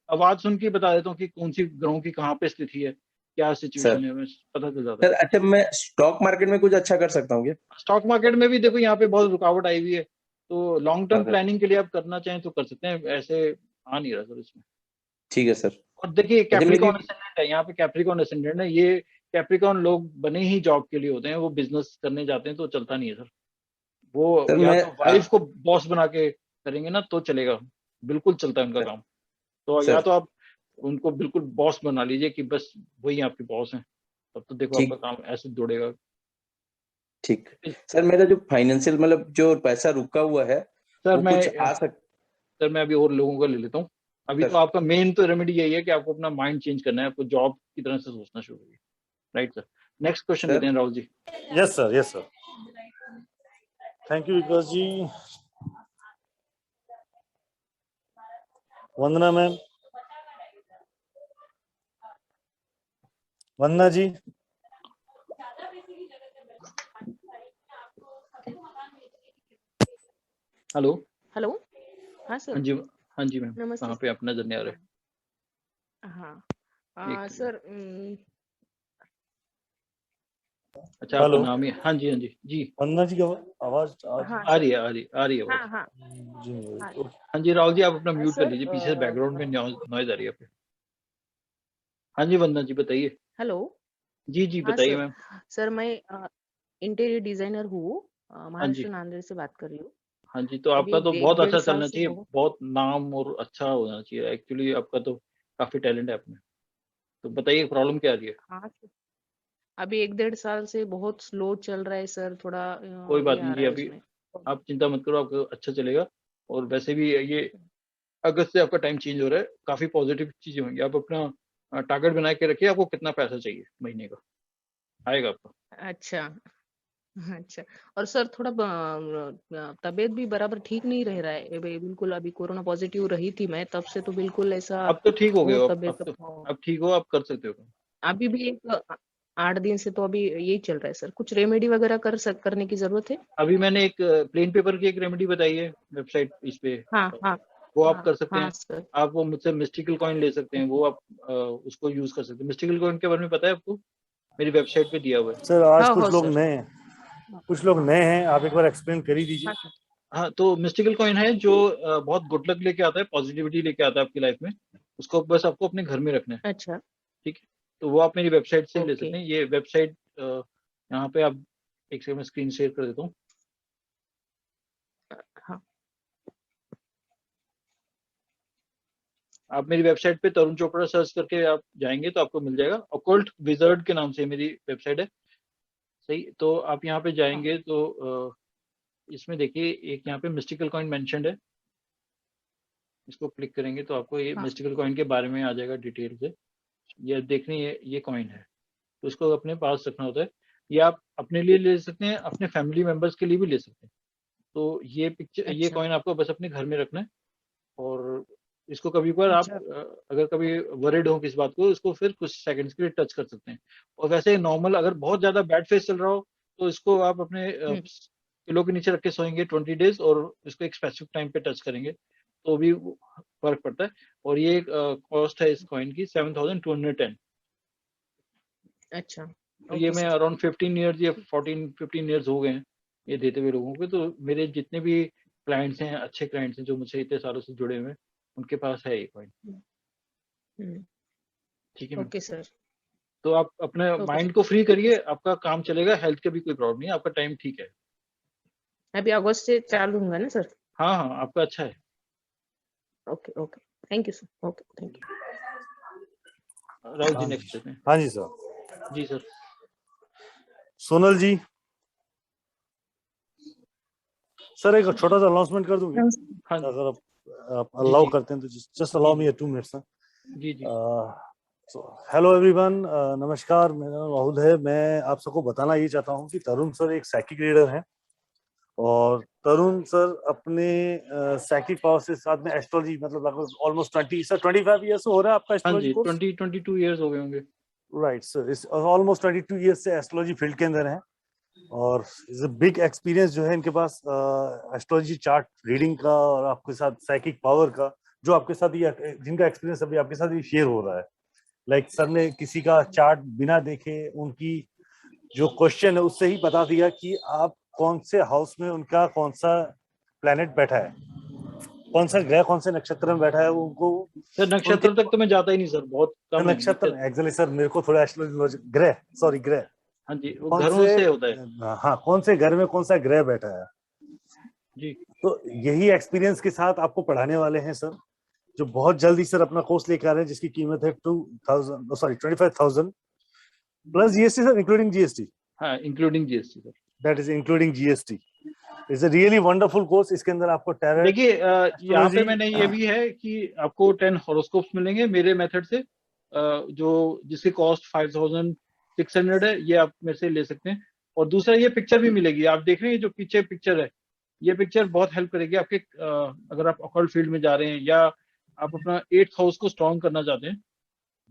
आवाज सुन के बता देता हूँ कि कौन सी ग्रहों की कहाँ पे स्थिति है, क्या सिचुएशन है, पता चल जाता है। सर अच्छा, मैं स्टॉक मार्केट में कुछ अच्छा कर सकता हूँ क्या? स्टॉक मार्केट में भी देखो यहाँ पे बहुत रुकावट आई हुई है, तो लॉन्ग टर्म प्लानिंग के लिए आप करना चाहें तो कर सकते हैं, ऐसे आ नहीं रहा सर इसमें। ठीक है सर। और देखिए कैप्रिकॉर्न असेंडेंट है यहाँ पे, कैप्रिकॉर्न असेंडेंट है ये। कैप्रिकॉर्न लोग बने ही जॉब के लिए होते हैं, वो बिजनेस करने जाते हैं तो चलता नहीं है सर। वो या तो वाइफ को बॉस बना के करेंगे ना तो चलेगा, बिल्कुल चलता है उनका काम। तो या तो आप उनको बिल्कुल बॉस बना लीजिए कि बस वही आपके बॉस हैं, तब तो देखो आपका काम ऐसे दौड़ेगा। ठीक सर, मेरा जो फाइनेंशियल मतलब जो पैसा रुका हुआ है सर, वो कुछ आ सर मैं अभी और लोगों का ले लेता हूँ। अभी तो आपका मेन तो रेमेडी यही है कि आपको अपना माइंड चेंज करना है, आपको जॉब की तरह से सोचना शुरू करिए। राइट सर, नेक्स्ट क्वेश्चन लेते हैं Rahul ji. Yes sir, yes sir, thank you Vikas ji. Vandana ma'am, Vandana ji. Hello hello, हाँ सर। हाँ जी मैम, नमस्ते। कहाँ पे आप नजर नहीं आ रहे? हाँ सर। अच्छा, आपका नाम ही? हाँ जी, हाँ जी जी। वंदना जी की आवाज आ रही है आवाज। हाँ जी राहुल जी, आप अपना म्यूट कर लीजिए, पीछे से बैकग्राउंड में नॉइज आ रही है आपके। हाँ जी वंदना जी बताइए। हेलो जी जी बताइए मैम। सर मैं इंटीरियर डिजाइनर हूँ, महाराष्ट्र नांदेड़ से बात कर रही हूँ। हाँ जी, तो आपका तो बहुत अच्छा चलना चाहिए, बहुत नाम और अच्छा होना चाहिए। एक्चुअली आपका तो काफी टैलेंट है आपने, तो बताइए प्रॉब्लम क्या आ रही है? हाँ अभी 1-1.5 साल से बहुत स्लो चल रहा है सर, थोड़ा कोई बात नहीं जी, अभी आप चिंता मत करो, आपको अच्छा चलेगा। और वैसे भी ये अगस्त से आपका टाइम चेंज हो रहा है, काफी पॉजिटिव चीजें होंगी। आप अपना टारगेट बना के रखिए, आपको कितना पैसा चाहिए महीने का, आएगा आपका। अच्छा। और सर थोड़ा तबीयत भी बराबर ठीक नहीं रह रहा है, बिल्कुल अभी कोरोना पॉजिटिव रही थी मैं, तब से तो बिल्कुल ऐसा। अब तो ठीक हो गए हो, तबीयत अब ठीक हो, आप कर सकते हो। अभी भी 8 दिन से तो अभी यही चल रहा है सर, कुछ रेमेडी वगैरह करने की जरूरत है? अभी मैंने एक प्लेन पेपर की एक रेमेडी बताई है वेबसाइट इस पे, वो आप कर सकते हैं। आप वो मुझसे मिस्टिकल कॉइन ले सकते हैं, वो आप उसको यूज कर सकते हैं। मिस्टिकल कॉइन के बारे में पता है आपको? मेरी वेबसाइट पे दिया हुआ है सर। आज कुछ लोग नए कुछ लोग नए हैं, आप एक बार एक्सप्लेन कर ही दीजिए। हाँ, तो मिस्टिकल कॉइन है जो बहुत गुड लक लेके आता है, पॉजिटिविटी लेके आता है आपकी लाइफ में। उसको बस आपको अपने घर में रखना है। अच्छा, ठीक है, तो वो आप मेरी वेबसाइट से ले ओके। सकते हैं। ये वेबसाइट यहाँ पे आप एक सेकंड में स्क्रीन शेयर कर देता हूँ। हाँ, आप मेरी वेबसाइट पे तरुण चोपड़ा सर्च करके आप जाएंगे तो आपको मिल जाएगा। ऑकल्ट विजर्ड के नाम से मेरी वेबसाइट है। सही, तो आप यहाँ पे जाएंगे तो इसमें देखिए एक यहाँ पे मिस्टिकल कॉइन मेंशन्ड है। इसको क्लिक करेंगे तो आपको ये हाँ। मिस्टिकल कॉइन के बारे में आ जाएगा डिटेल से। ये देखनी है, ये कॉइन है तो इसको अपने पास रखना होता है। ये आप अपने लिए ले सकते हैं, अपने फैमिली मेंबर्स के लिए भी ले सकते हैं। तो ये पिक्चर, ये अच्छा, कॉइन आपको बस अपने घर में रखना है। और इसको कभी कभार आप अच्छा, अगर कभी वरिड हो किस बात को, इसको फिर कुछ सेकंड्स के लिए टच कर सकते हैं। और वैसे नॉर्मल अगर बहुत ज्यादा बैड फेस चल रहा हो तो इसको आप अपने पिलो के नीचे रख के सोएंगे 20 डेज और इसको एक स्पेसिफिक टाइम पे टच करेंगे तो भी फर्क पड़ता है। और ये कॉस्ट है इस कॉइन की 7210। अच्छा, तो ये ओके मैं सर। अराउंड 15 ईयर्स या 15 ईयर्स हो गए हैं ये देते हुए लोगों को। तो मेरे जितने भी क्लाइंट्स हैं, अच्छे क्लाइंट्स हैं जो मुझसे इतने सालों से जुड़े हुए हैं, उनके पास है ये कॉइन। हम्म, ठीक है मैम। ओके सर, तो आप अपने ओके माइंड सर। को फ्री करिए, आपका काम चलेगा, हेल्थ का भी कोई प्रॉब्लम नहीं है, आपका टाइम ठीक है। अभी अगस्त से चालू होगा ना सर? हाँ हाँ, आपका अच्छा है। Okay, okay, thank you sir. Okay, thank you. Rahul ji next देते हैं। हाँ जी सर। जी सर। सोनल जी, सर एक छोटा सा अनाउंसमेंट कर दूंगी हाँ अगर आप अलाउ जी। करते हैं तो जस्ट अलाउ मी 2 मिनट्स। जी जी। हेलो एवरीवन, नमस्कार, मेरा नाम राहुल है। मैं आप सबको बताना ये चाहता हूँ कि तरुण सर एक साइकिक रीडर हैं और तरुण सर अपने साइकिक पावर से साथ में एस्ट्रोलॉजी मतलब लगभग ऑलमोस्ट 25 ईयर्स हो रहा है आपका हाँ एस्ट्रोलॉजी जी, कोर्स? 22 ईयर्स हो गए होंगे। राइट सर, इस ऑलमोस्ट 22 ईयर्स से एस्ट्रोलॉजी फील्ड के अंदर है और इज अ बिग एक्सपीरियंस जो है इनके पास एस्ट्रोलॉजी चार्ट रीडिंग का और आपके साथ साइकिक पावर का, जो आपके साथ ये जिनका एक्सपीरियंस अभी आपके साथ ये शेयर हो रहा है। लाइक सर ने किसी का चार्ट बिना देखे उनकी जो क्वेश्चन है उससे ही बता दिया कि आप कौन से हाउस में उनका कौन सा प्लेनेट बैठा है, कौन सा ग्रह कौन से नक्षत्र में बैठा है। उनको सर नक्षत्र तक तो मैं जाता ही नहीं सर, बहुत कम है नक्षत्र एक्चुअली सर मेरे को थोड़ा एस्ट्रोलॉजी ग्रह हाँ जी, वो कौन घरों से से होता है। हाँ कौन से घर में कौन सा ग्रह बैठा है जी। तो यही एक्सपीरियंस के साथ आपको पढ़ाने वाले हैं सर, जो बहुत जल्दी सर अपना कोर्स लेकर आ रहे हैं जिसकी कीमत है 25,000 plus GST sir, including GST. हाँ, including GST sir. That is including GST. It's a really wonderful course. इसके अंदर आपको टैरो, देखिए यहाँ पे मैंने ये भी है कि आपको 10 हॉरोस्कोप्स मिलेंगे मेरे मेथड से, जो जिसकी कॉस्ट 5,600 है। ये आप मेरे से ले सकते हैं। और दूसरा ये पिक्चर भी मिलेगी, आप देख रहे हैं जो पीछे पिक्चर है, ये पिक्चर बहुत हेल्प करेगी आपके अगर आप ऑकल्ट फील्ड में जा रहे हैं या आप अपना 8th हाउस को स्ट्रॉन्ग करना चाहते हैं।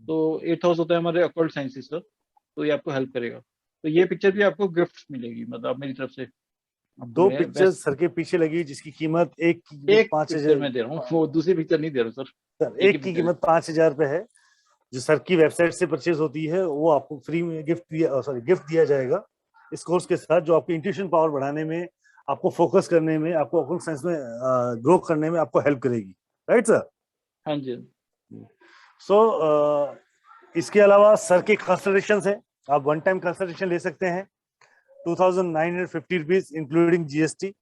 तो 8th हाउस होता है हमारे ऑकल्ट साइंसेस का, तो ये आपको हेल्प करेगा। तो ये पिक्चर भी आपको गिफ्ट मिलेगी, मतलब मेरी तरफ से। 2 पिक्चर्स सर के पीछे लगी जिसकी कीमत एक 5,000 मैं दे रहा हूँ, वो दूसरी पिक्चर नहीं दे रहा हूँ सर। एक की कीमत 5,000 रुपए है जो सर की वेबसाइट से परचेज होती है। वो आपको फ्री में गिफ्ट दिया जाएगा इस कोर्स के साथ, जो आपकी इंट्यूशन पावर बढ़ाने में, आपको फोकस करने में, आपको ऑकल्ट साइंस में ग्रो करने में आपको हेल्प करेगी। Right sir? हाँ जी। इसके अलावा सर के कंसल्टेशंस है, आप वन टाइम कंसल्टेशन ले सकते हैं 2,950 रुपीज इंक्लूडिंग जीएसटी,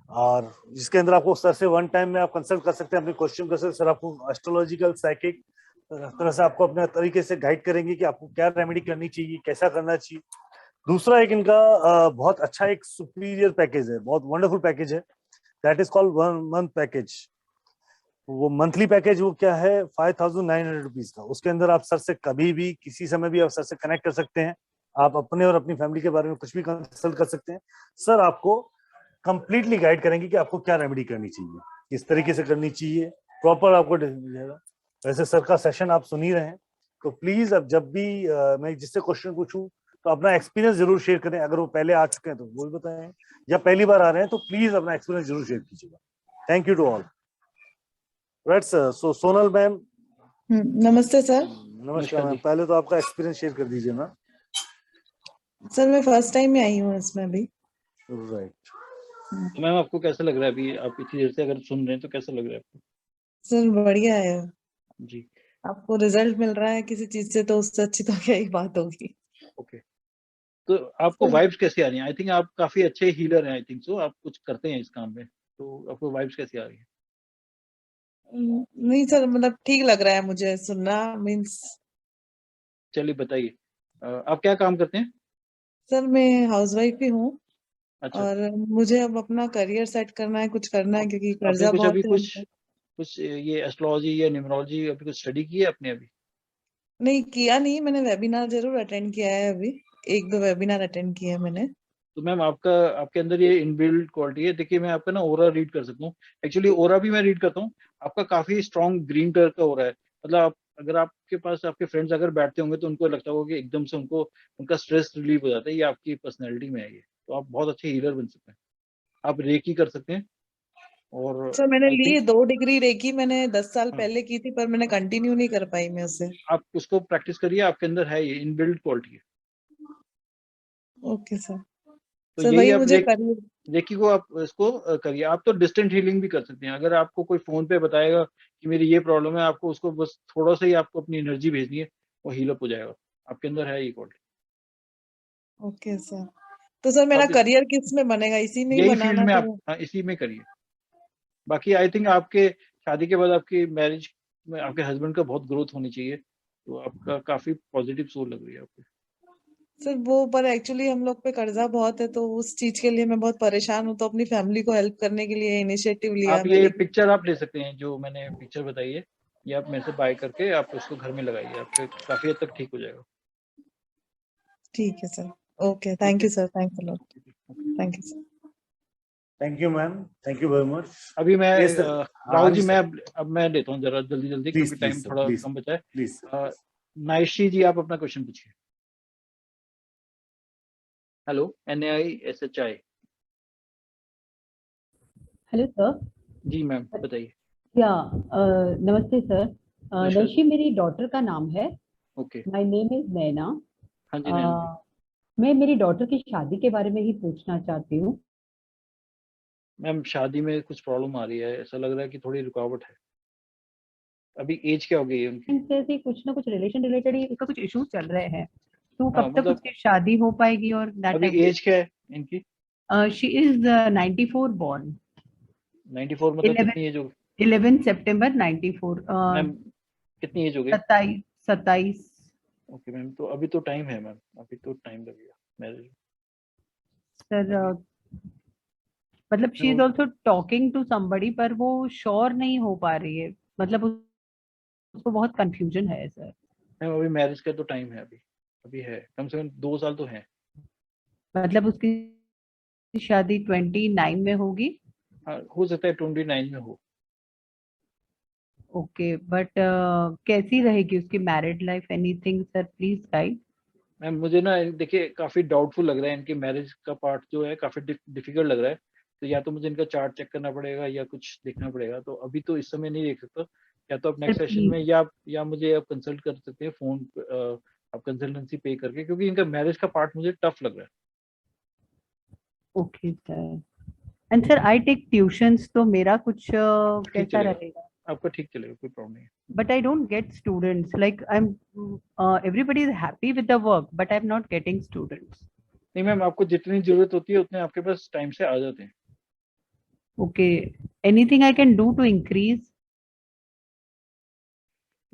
और जिसके अंदर आपको सर से वन टाइम में आप कंसल्ट कर सकते हैं, अपने क्वेश्चन कर सकते हैं। सर आपको एस्ट्रोलॉजिकल साइकिक तरह से आपको अपने तरीके से गाइड करेंगे कि आपको क्या रेमेडी करनी चाहिए, कैसा करना चाहिए। दूसरा एक इनका बहुत अच्छा एक सुपीरियर पैकेज है, बहुत वंडरफुल पैकेज है, that is called 1 month package. वो मंथली पैकेज वो क्या है 5,900 रुपीज का। उसके अंदर आप सर से कभी भी किसी समय भी आप सर से कनेक्ट कर सकते हैं, आप अपने और अपनी फैमिली के बारे में कुछ भी कंसल्ट कर सकते हैं। सर आपको कंप्लीटली गाइड करेंगे कि आपको क्या रेमेडी करनी चाहिए, किस तरीके से करनी चाहिए, प्रॉपर आपको मिल जाएगा। वैसे सर का सेशन आप सुन ही रहे हैं, तो प्लीज अब जब भी मैं जिससे क्वेश्चन पूछूं तो अपना एक्सपीरियंस जरूर शेयर करें। अगर वो पहले आ चुके हैं तो वो भी बताएं, या पहली बार आ रहे हैं तो प्लीज अपना एक्सपीरियंस जरूर शेयर कीजिएगा। Thank you to all. Right sir, so Sonal ma'am. नमस्ते सर। नमस्कार मैम, पहले तो आपका एक्सपीरियंस शेयर कर दीजिए मैम। सर मैं फर्स्ट टाइम ही आई हूँ इसमें भी। राइट। तो मैम आपको कैसा लग रहा है अभी, आप इतनी देर से अगर सुन रहे हैं तो कैसा लग रहा है आपको? सर बढ़िया है। जी आपको रिजल्ट मिल रहा है किसी चीज से तो उससे अच्छी तो क्या ही बात होगी। ओके। तो आपको वाइब्स कैसी आ रही हैं? आई थिंक आप काफी अच्छे हीलर हैं, आई थिंक सो, आप कुछ करते हैं इस काम में, तो आपको वाइब्स कैसी आ रही है? नहीं सर, मतलब ठीक लग रहा है मुझे सुनना, मीन्स। चलिए बताइए, आप क्या काम करते हैं? सर मैं हाउसवाइफ ही हूँ अच्छा, और मुझे अब अपना करियर सेट करना है, कुछ करना है क्योंकि आपने कर्जा कुछ बहुत अभी है हम पे। कुछ ये एस्ट्रोलॉजी या न्यूमरोलॉजी अभी कुछ स्टडी की है आपने अभी? नहीं किया नहीं, मैंने वेबिनार जरूर अटेंड किया है अभी, 1-2 वेबिनार अटेंड किया है मैंने। तो मैम आपके अंदर ये इनबिल्ट क्वालिटी है। देखिए मैं आपका ना ओरा रीड कर सकता हूँ, एक्चुअली ओरा भी मैं रीड करता हूँ। आपका काफी स्ट्रॉन्ग ग्रीन कलर का ओरा है, मतलब आप अगर आपके पास आपके फ्रेंड्स अगर बैठते होंगे तो उनको लगता होगा कि एकदम से उनको उनका स्ट्रेस रिलीव हो जाता है। ये आपकी पर्सनैलिटी में है ये, तो आप बहुत अच्छे हीलर बन सकते हैं। आप रेकी कर सकते हैं और सर मैंने आई ली थिंक 2 डिग्री रेकी, मैंने 10 साल हाँ, पहले की थी पर मैंने कंटिन्यू नहीं कर पाई मैं उसे। आप उसको प्रैक्टिस करिए, आपके अंदर है ये इनबिल्ट क्वालिटी है। Okay sir. तो सर यही वही आप मुझे करियर। रेकी को आप इसको करिए। आप तो डिस्टेंट हीलिंग भी कर सकते हैं, अगर आपको कोई फोन पे बताएगा कि मेरी ये प्रॉब्लम है, आपको उसको बस थोड़ा सा ही आपको अपनी एनर्जी भेजनी है, वो हील अप हो जाएगा। आपके अंदर है ये क्वालिटी। Okay sir. तो सर मेरा आप करियर किस में बनेगा, इसी में ही यही फील्ड बनाना में आप तो? इसी में करिए। बाकी आई थिंक आपके शादी के बाद आपकी मैरिज में आपके हस्बैंड का बहुत ग्रोथ होनी चाहिए, तो आपका काफी पॉजिटिव सोल लग रही है आपको। सर वो पर एक्चुअली हम लोग पे कर्जा बहुत है तो उस चीज के लिए मैं बहुत परेशान हूँ, तो अपनी फैमिली को हेल्प करने के लिए इनिशिएटिव लिया आप ये मैंने। पिक्चर आप ले सकते हैं, जो मैंने पिक्चर बताई है, ये आप मेरे से बाय करके आप उसको घर में लगाइए, आपके काफी हद तक ठीक हो जाएगा। ठीक है सर। ओके, ठीक थैंक है, you sir, thanks a lot. Thank you sir. Thank you ma'am, thank you very much. अभी मैं यस सर। राहुल जी, हरीश मैं सर, अब मैं लेता हूँ जरा जल्दी जल्दी, प्लीज क्योंकि प्लीज टाइम सर, थोड़ा प्लीज कम बचा है। प्लीज। नाइशी जी, आप अपना क्वेश्चन पूछिए। Hello, NAISHI। Hello sir. जी मैम बताइए। या नमस्ते सर। नमस्कार जी। नैशी मेरी डॉटर का नाम है। ओके। माय नेम इज नैना। हाँ जी नैना जी। मैं मेरी डॉटर की शादी के बारे में ही पूछना चाहती हूँ। मैम शादी में कुछ प्रॉब्लम आ रही है, ऐसा लग रहा है कि थोड़ी रुकावट है। अभी एज क्या हो गई है उनकी? इनसे ऐसे कुछ ना कुछ रिलेशन रिलेटेड ही इसका कुछ इश्यूज चल रहे हैं, तो हाँ कब तक मतलब उसकी शादी हो पाएगी और दैट अभी टाइप। एज क्या है इनकी? She is 94 born. 94 मतलब 11 कितनी एज हो? 11 सितंबर 94। मैम कितनी एज हो गई? 27। ओके मैम, तो अभी तो टाइम है मैम, अभी तो टाइम लगेगा मैरिज। सर अभी मतलब she is also talking to somebody पर वो श्योर नहीं हो पा रही है, मतलब उसको बहुत कंफ्यूजन है सर। मैम अभी मैरिज का तो टाइम है, अभी अभी है, कम से कम 2 साल तो है। मतलब उसकी शादी 29 में होगी। हाँ हो सकता है 29 में हो। ओके बट कैसी रहेगी उसकी married life, anything sir please guide. Ma'am मुझे ना देखिए काफी डाउटफुल लग रहा है, इनकी मैरिज का पार्ट जो है काफी डिफिकल्ट लग रहा है। तो या तो मुझे इनका चार्ट चेक करना पड़ेगा या कुछ देखना पड़ेगा, तो अभी तो इस समय नहीं देख सकता। या तो आप सर नेक्स्ट सेशन प्लीज। में या मुझे आप कंसल्ट कर सकते हैं फोन आप कंसल्टेंसी पे करके, क्योंकि इनका मैरिज का पार्ट मुझे टफ लग रहा है। Okay sir. And sir I take tuitions, तो मेरा कुछ ठीक कैसा चलेगा, रहेगा? आपका ठीक चलेगा, कोई प्रॉब्लम नहीं है। But I don't get students, like I am everybody is happy with the work but I am not getting students. नहीं मैम, आपको जितनी जरूरत होती है उतने आपके पास टाइम से आ जाते हैं। Okay, anything I can do to increase?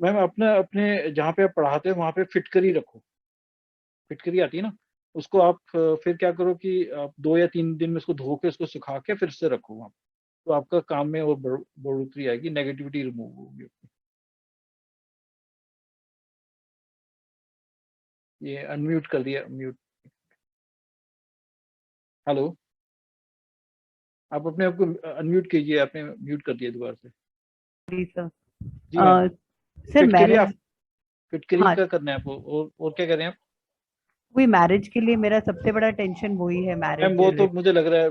Ma'am अपने अपने जहाँ पे आप पढ़ाते हो वहाँ पे फिटकरी रखो, फिटकरी आती है ना, उसको आप फिर क्या करो कि आप 2 या 3 दिन में उसको धो के उसको सुखा के फिर से रखो वहाँ पे। तो आपका काम में और बढ़ोतरी आएगी, नेगेटिविटी रिमूव होगी। ये अनम्यूट कर दिया, म्यूट। हेलो, आप अपने आप को अनम्यूट कीजिए, आपने म्यूट कर दिया दोबारा से। जी मैम, सर फिटकरी मैरिज। आप फिटकरी हाँ, का करना है आपको, और क्या कर रहे हैं आप? वही मैरिज के लिए मेरा सबसे बड़ा टेंशन वही है, मैम मैरिज वो तो रिलेटेड। मुझे लग रहा है,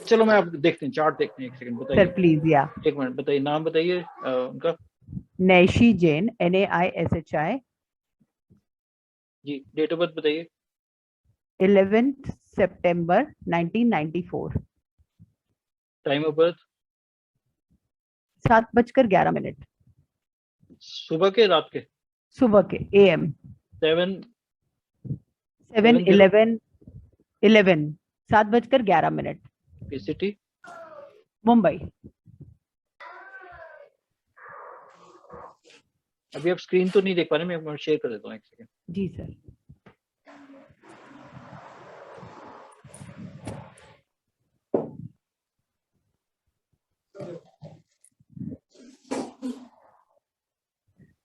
चलो मैं आप देखते हैं, चार्ट देखते हैं, एक सेकंड सर बताइए। प्लीज या। एक मिनट बताइए, नाम बताइए उनका। नैशी जैन, NAISHI। जी, डेट ऑफ बर्थ बताइए। 11 September 1994. Time of birth 7:11। सुबह के रात के? सुबह के AM। 7:11 7:11। सिटी? मुंबई। अभी आप स्क्रीन तो नहीं देख पा रहे, मैं शेयर कर देता हूँ, एक सेकंड। जी सर।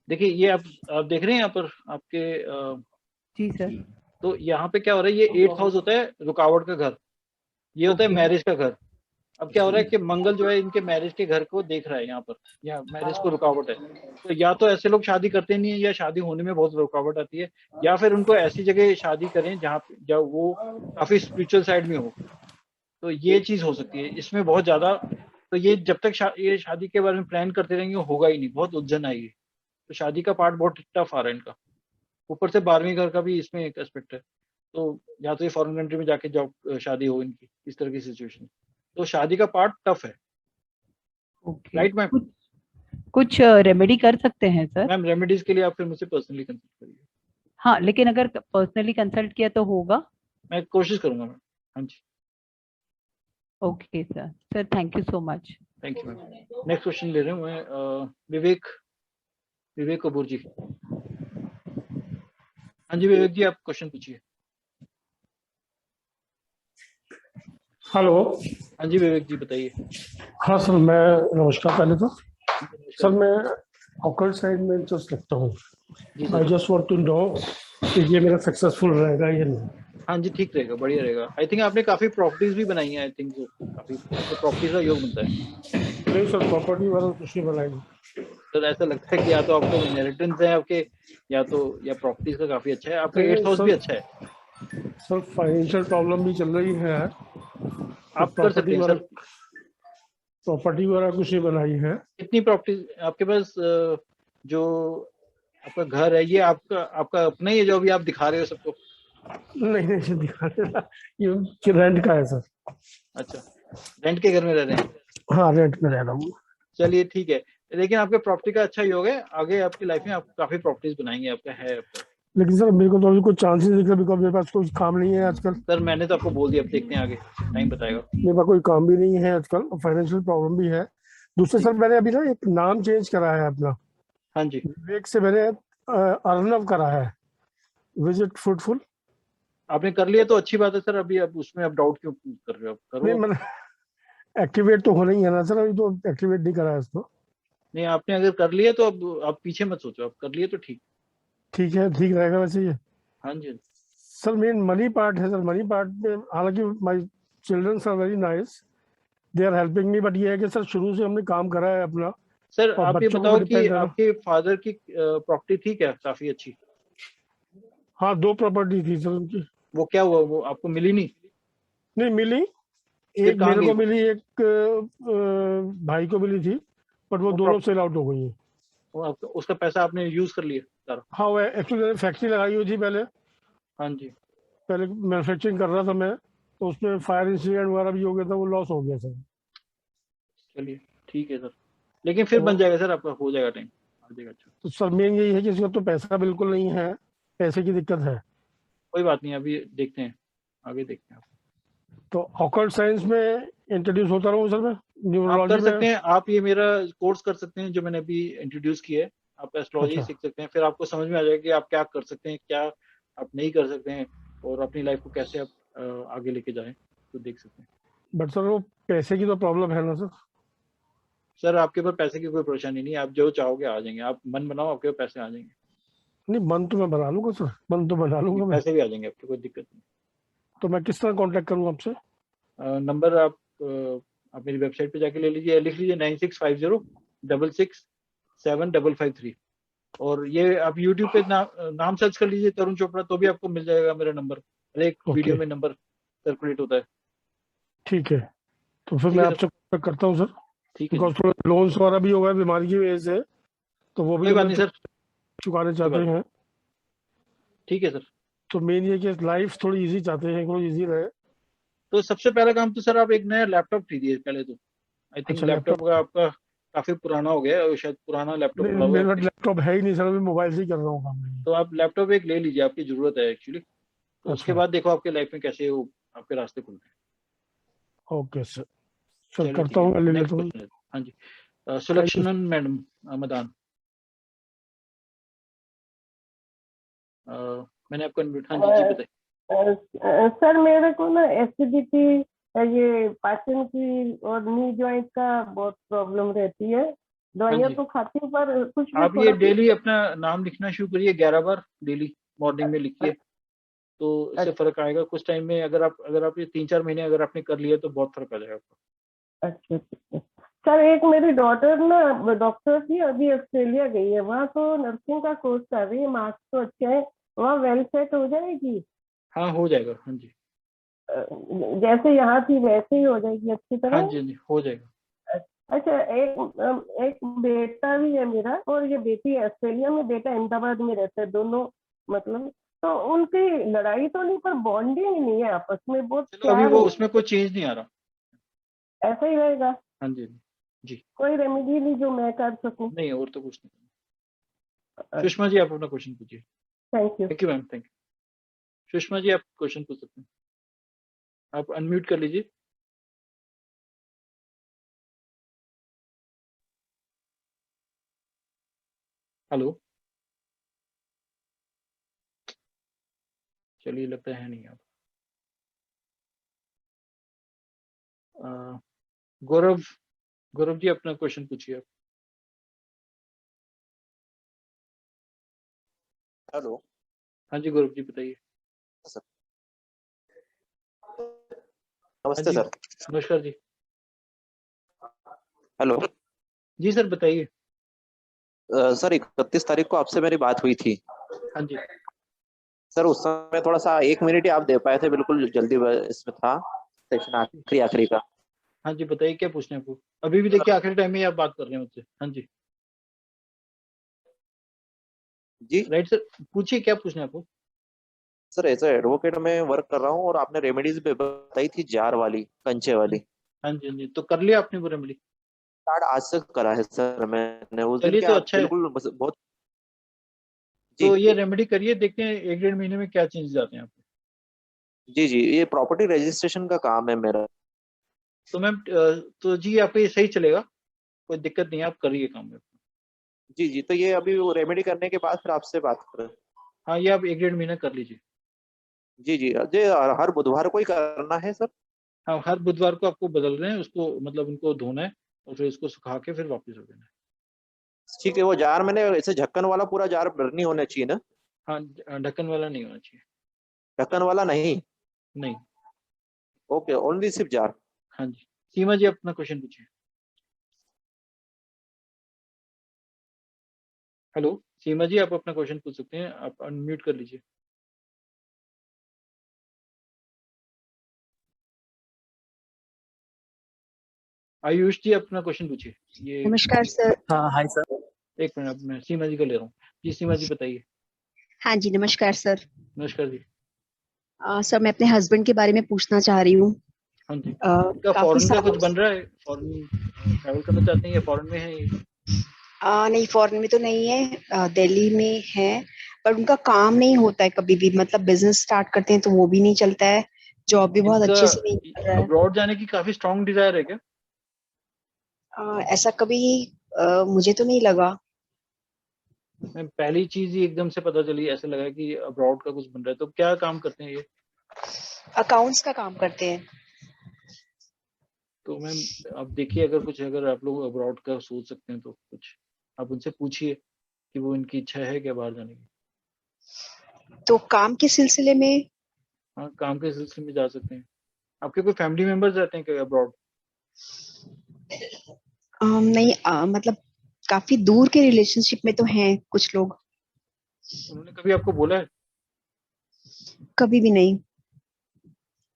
देखिए ये आप देख रहे हैं यहाँ पर आपके जी सर। तो यहाँ पे क्या हो रहा है, ये 8th हाउस होता है रुकावट का घर, ये होता है मैरिज का घर। अब क्या हो रहा है कि मंगल जो है इनके मैरिज के घर को देख रहा है यहाँ पर, यहाँ मैरिज को रुकावट है। तो या तो ऐसे लोग शादी करते नहीं है, या शादी होने में बहुत रुकावट आती है, या फिर उनको ऐसी जगह शादी करें जहाँ वो काफी स्पिरिचुअल साइड में हो। तो ये चीज हो सकती है इसमें बहुत ज्यादा। तो ये जब तक ये शादी के बारे में प्लान करते रहेंगे होगा ही नहीं, बहुत उलझन आएगी। तो शादी का पार्ट बहुत टफ आ रहा है इनका। ऊपर से 12वीं घर का भी इसमें एक एस्पेक्ट है। तो या तो ये फॉरेन कंट्री में जाके जॉब शादी हो इनकी, इस तरह की सिचुएशन। तो शादी का पार्ट टफ है। ओके। Right ma'am? कुछ रेमेडी कर सकते हैं सर? मैम रेमेडीज के लिए आप फिर मुझसे पर्सनली कंसल्ट करिए। हाँ, लेकिन अगर पर्सनली कंसल्ट किया तो होगा? मैं कोशिश करूंगा मैम। हाँ जी। Okay sir. Sir thank you so much. Thank you ma'am. Next question ले रहा हूँ मैं, विवेक कपूर जी। हाँ जी विवेक जी, आप क्वेश्चन पूछिए। हेलो। हाँ जी विवेक जी बताइए। हाँ सर, मैं नमस्कार। पहले तो सर मैं ऑकल्ट साइड में इंटरेस्ट रखता हूँ। I just want to know कि ये मेरा सक्सेसफुल रहेगा या नहीं। हाँ जी ठीक रहेगा, बढ़िया रहेगा। आई थिंक आपने काफी प्रॉपर्टीज भी बनाई हैं, आई थिंक काफी प्रॉपर्टीज का योग बनता है। नहीं सर, प्रॉपर्टी वाला कुछ नहीं बनाएंगे। तो ऐसा लगता है कि या तो आपको इनहेरिटेंस है आपके, या प्रॉपर्टीज का काफी अच्छा है आपका। 8th हाउस भी अच्छा है सर। फाइनेंशियल प्रॉब्लम भी चल रही है। आप कर सकते हैं सर। प्रॉपर्टी वगैरह कुछ नहीं बनाई है। कितनी प्रॉपर्टीज आपके पास? जो आपका घर है ये आपका अपना ही है जो अभी आप दिखा रहे हो सबको? नहीं दिखा रहा, ये रेंट का है सर। अच्छा, रेंट के घर में रह रहे हैं? हाँ, रेंट में रह रहा हूँ। चलिए ठीक है, लेकिन आपके प्रॉपर्टी का अच्छा योग है। आगे आपकी लाइफ में आप काफी प्रॉपर्टीज बनाएंगे, आपका है आपका। लेकिन सर मेरे को तो अभी कोई चांसेस दिख रहा, बिकॉज मेरे पास कोई काम नहीं है आजकल। सर मैंने तो आपको बोल दिया, अब देखते हैं आगे, टाइम बताएगा। मेरे पास कोई काम भी नहीं है आजकल, फाइनेंशियल प्रॉब्लम भी है। दूसरे सर मैंने अभी ना एक नाम चेंज करा है अपना। हाँ जी। विवेक से मैंने अर्नव करा है। Visit fruitful. आपने कर लिया तो अच्छी बात है सर। अभी अब उसमें आप डाउट क्यों कर रहे हो? करो। नहीं, मैंने एक्टिवेट तो होना ही है ना सर, अभी तो एक्टिवेट नहीं करा है इसको। नहीं, आपने अगर कर लिया तो अब आप पीछे मत सोचो, आप कर लिए तो ठीक है, ठीक रहेगा वैसे ये। हाँ जी सर मेन मनी पार्ट है सर। मनी पार्ट में हालांकि my childrens are very nice, they are helping me, but ये है कि सर शुरू से हमने काम करा है अपना। सर आप ये बताओ कि आपके फादर की प्रॉपर्टी थी क्या काफी अच्छी? हाँ, 2 प्रॉपर्टी थी सर उनकी। वो क्या हुआ, वो आपको मिली नहीं? नहीं मिली, एक मेरे को मिली, एक भाई को मिली थी, बट वो दोनों सेल आउट हो गई है। उसका पैसा आपने यूज कर लिया सारा? हाँ, वो एक्चुअली फैक्ट्री लगाई हुई थी पहले। हाँ जी। पहले मैन्युफैक्चरिंग कर रहा था मैं, तो उसमें फायर इंसिडेंट वगैरह भी हो गया था, वो लॉस हो गया सर। चलिए ठीक है सर, लेकिन फिर बन जाएगा सर, आपका हो जाएगा, टाइम आ जाएगा। अच्छा तो सर मेन यही है कि इसका तो पैसा बिल्कुल नहीं है, पैसे की दिक्कत है। कोई बात नहीं, अभी देखते हैं, आगे देखते हैं। तो ऑकल्ट साइंस में इंट्रोड्यूस होता रहूं सर मैं, न्यूमरोलॉजी कर सकते हैं आप। ये मेरा कोर्स कर सकते हैं जो मैंने अभी इंट्रोड्यूस किया है। आप एस्ट्रोलॉजी सीख सकते हैं, फिर आपको समझ में आ जाएगा कि आप क्या कर सकते हैं, क्या आप नहीं कर सकते हैं, और अपनी लाइफ को कैसे आप आगे लेके जाएं, तो देख सकते हैं। बट सर वो पैसे की तो प्रॉब्लम है ना सर? सर आपके पास पैसे की कोई परेशानी नहीं है, आप जो चाहोगे आ जाएंगे। आप मन बनाओ, आपके पास पैसे आ जाएंगे। नहीं, मन तो मैं बना लूंगा सर, मन तो बना लूंगा मैं। पैसे भी आ जाएंगे आपको, कोई दिक्कत नहीं। तो मैं किस तरह कांटेक्ट करूं आपसे? नंबर आप मेरी वेबसाइट पे जाके ले लीजिए, लिख लीजिए 9650667553। और ये आप यूट्यूब पे नाम सर्च कर लीजिए तरुण चोपड़ा, तो भी आपको मिल जाएगा मेरा नंबर। हर एक वीडियो में नंबर सर्कुलेट होता है। ठीक है, तो फिर मैं आपसे कांटेक्ट करता हूँ सर। ठीक है, थोड़ा लोन्स वगैरह भी हो गया बीमारी की वजह से, तो वो भी सर चुकाने चाहते हैं। ठीक है सर। तो मेन ये कि लाइफ थोड़ी इजी चाहते हैं, थोड़ी इजी रहे। तो सबसे पहला काम तो सर आप एक नया लैपटॉप खरीदिए पहले तो। आई थिंक अच्छा, लैपटॉप का आपका काफी पुराना हो गया है, और शायद पुराना लैपटॉप नहीं, पड़ा हुआ है मेरा आपके। लैपटॉप है ही नहीं सर, अभी मोबाइल से ही कर रहा हूँ काम। तो आप लैपटॉप एक ले लीजिए, आपकी जरूरत है एक्चुअली। तो उसके अच्छा, बाद देखो आपके लाइफ में कैसे वो आपके रास्ते खुलते हैं। ओके सर, चलिए करता ठीक हूँ, है, मैं ले नेक्स्ट लेता हूँ। क्वेश्चन है। हाँ जी, थैंक यू। सुलक्षणन मैडम मदान, मैंने आपको हाँ जी जी बताइए। सर मेरे को ना एसिडिटी, ये पाचन की और नी जॉइंट का बहुत प्रॉब्लम रहती है। हाँ दवाइयाँ जी, तो खाती हूँ पर कुछ भी आप ये थोड़ा डेली अपना नाम लिखना शुरू करिए 11 बार डेली, मॉर्निंग में लिखिए, तो इससे फर्क आएगा कुछ टाइम में। अगर आप ये 3-4 महीने अगर आपने कर लिया तो बहुत फर्क आ जाएगा आपको। अच्छा ठीक है सर। एक मेरी डॉटर ना डॉक्टर थी, अभी ऑस्ट्रेलिया गई है, वहाँ तो नर्सिंग का कोर्स कर रही है, मार्क्स तो अच्छे हैं, वहाँ वेल सेट हो जाएगी? हाँ हो जाएगा, हाँ जी जैसे यहाँ थी वैसे ही हो जाएगी अच्छी हाँ तरह? जी हाँ जी हो जाएगा। अच्छा, एक बेटा भी है मेरा, और ये बेटी ऑस्ट्रेलिया में, बेटा अहमदाबाद में रहता है, दोनों मतलब। तो उनकी लड़ाई तो नहीं पर बॉन्डिंग नहीं है आपस में, बहुत चलो अभी प्यार वो है। उसमें कोई चेंज नहीं आ रहा। ऐसा ही रहेगा? हाँ जी जी, कोई रेमेडी नहीं जो मैं कर सकूं? नहीं और तो कुछ नहीं। सुषमा जी आप अपना क्वेश्चन पूछिए। Thank you. Thank you ma'am, thank you. Sushma ji आप क्वेश्चन पूछ सकते हैं, आप अनम्यूट कर लीजिए। हेलो, चलिए लगता है नहीं आप। गौरव, गौरव जी अपना क्वेश्चन पूछिए आप। हेलो, हाँ जी गौरव जी बताइए। हाँ नमस्ते जी सर। नमस्कार जी। हेलो जी सर बताइए। सर 31 तारीख को आपसे मेरी बात हुई थी हाँ जी सर। उस समय थोड़ा सा 1 मिनट ही आप दे पाए थे, बिल्कुल जल्दी इसमें था सेक्शन आखिरी का। हाँ जी बताइए क्या पूछना है आपको। अभी भी देखिए आखिरी टाइम में ही आप बात कर रहे हैं मुझसे। हाँ जी जी राइट सर, पूछिए क्या पूछना है आपको। सर, ऐसा एडवोकेट में वर्क कर रहा हूँ और आपने रेमेडीज बताई थी जार वाली, कंचे वाली। हाँ जी हाँ जी, तो कर लिया आपने वो रेमेडी? स्टार्ट आज से करा है सर मैंने। उस दिन चलिए क्या तो आप अच्छा है, बिल्कुल बहुत तो जी ये रेमेडी करिए, देखते हैं 1-1.5 महीने में क्या चेंजेस आते हैं आपको। जी जी, ये प्रॉपर्टी रजिस्ट्रेशन का काम है मेरा। तो मैम तो जी आपको ये सही चलेगा, कोई दिक्कत नहीं है, आप करिए काम में। जी जी, तो ये अभी वो रेमेडी करने के बाद फिर आपसे बात करें। हाँ ये आप 1-1.5 महीना कर लीजिए। जी जी, ये हर बुधवार को ही करना है सर? हाँ हर बुधवार को आपको बदल रहे हैं उसको, मतलब उनको धोना है और फिर इसको सुखा के फिर वापस रख देना है। ठीक है, वो जार मैंने ऐसे ढक्कन वाला पूरा जार नहीं होना चाहिए ना? हाँ ढक्कन वाला नहीं होना चाहिए। ढक्कन वाला नहीं? नहीं। ओके, ओनली सिर्फ जार। हाँ जी, सीमा जी अपना क्वेश्चन पूछिए। हेलो सीमा जी आप अपना क्वेश्चन पूछ सकते हैं, आप अनम्यूट कर लीजिए। आयुष जी अपना क्वेश्चन पूछिए। ये नमस्कार सर। हाँ हाय सर। एक मिनट, अब मैं सीमा जी का ले रहा हूँ। जी सीमा जी बताइए। हाँ जी नमस्कार सर। नमस्कार जी। सर मैं अपने हस्बैंड के बारे में पूछना चाह रही हूँ। हाँ जी, इनका काफी फॉरेन का कुछ सालों बन रहा है? फॉरेन ट्रैवल करना चाहते हैं या फॉरेन में है ये? नहीं फॉरेन में तो नहीं है, दिल्ली में है, पर उनका काम नहीं होता है कभी भी, मतलब बिजनेस स्टार्ट करते हैं तो वो भी नहीं चलता है, जॉब भी बहुत इनका अच्छे से नहीं कर रहा है। अब्रॉड जाने की काफी स्ट्रॉन्ग डिजायर है क्या? ऐसा कभी मुझे तो नहीं लगा। मैं पहली चीज ही एकदम से पता चली, ऐसे लगा कि अब्रॉड का कुछ बन रहा है। तो क्या काम करते हैं ये? अकाउंट्स का काम करते हैं। तो मैम आप देखिए, अगर आप लोग अब्रॉड का सोच सकते हैं तो कुछ आप उनसे पूछिए कि वो इनकी इच्छा है क्या बाहर जाने की। तो काम के सिलसिले में? हाँ काम के सिलसिले में जा सकते हैं। आपके कोई फैमिली मेंबर्स रहते हैं क्या अब्रॉड? नहीं, मतलब काफी दूर के रिलेशनशिप में तो हैं कुछ लोग। उन्होंने कभी आपको बोला है? कभी भी नहीं।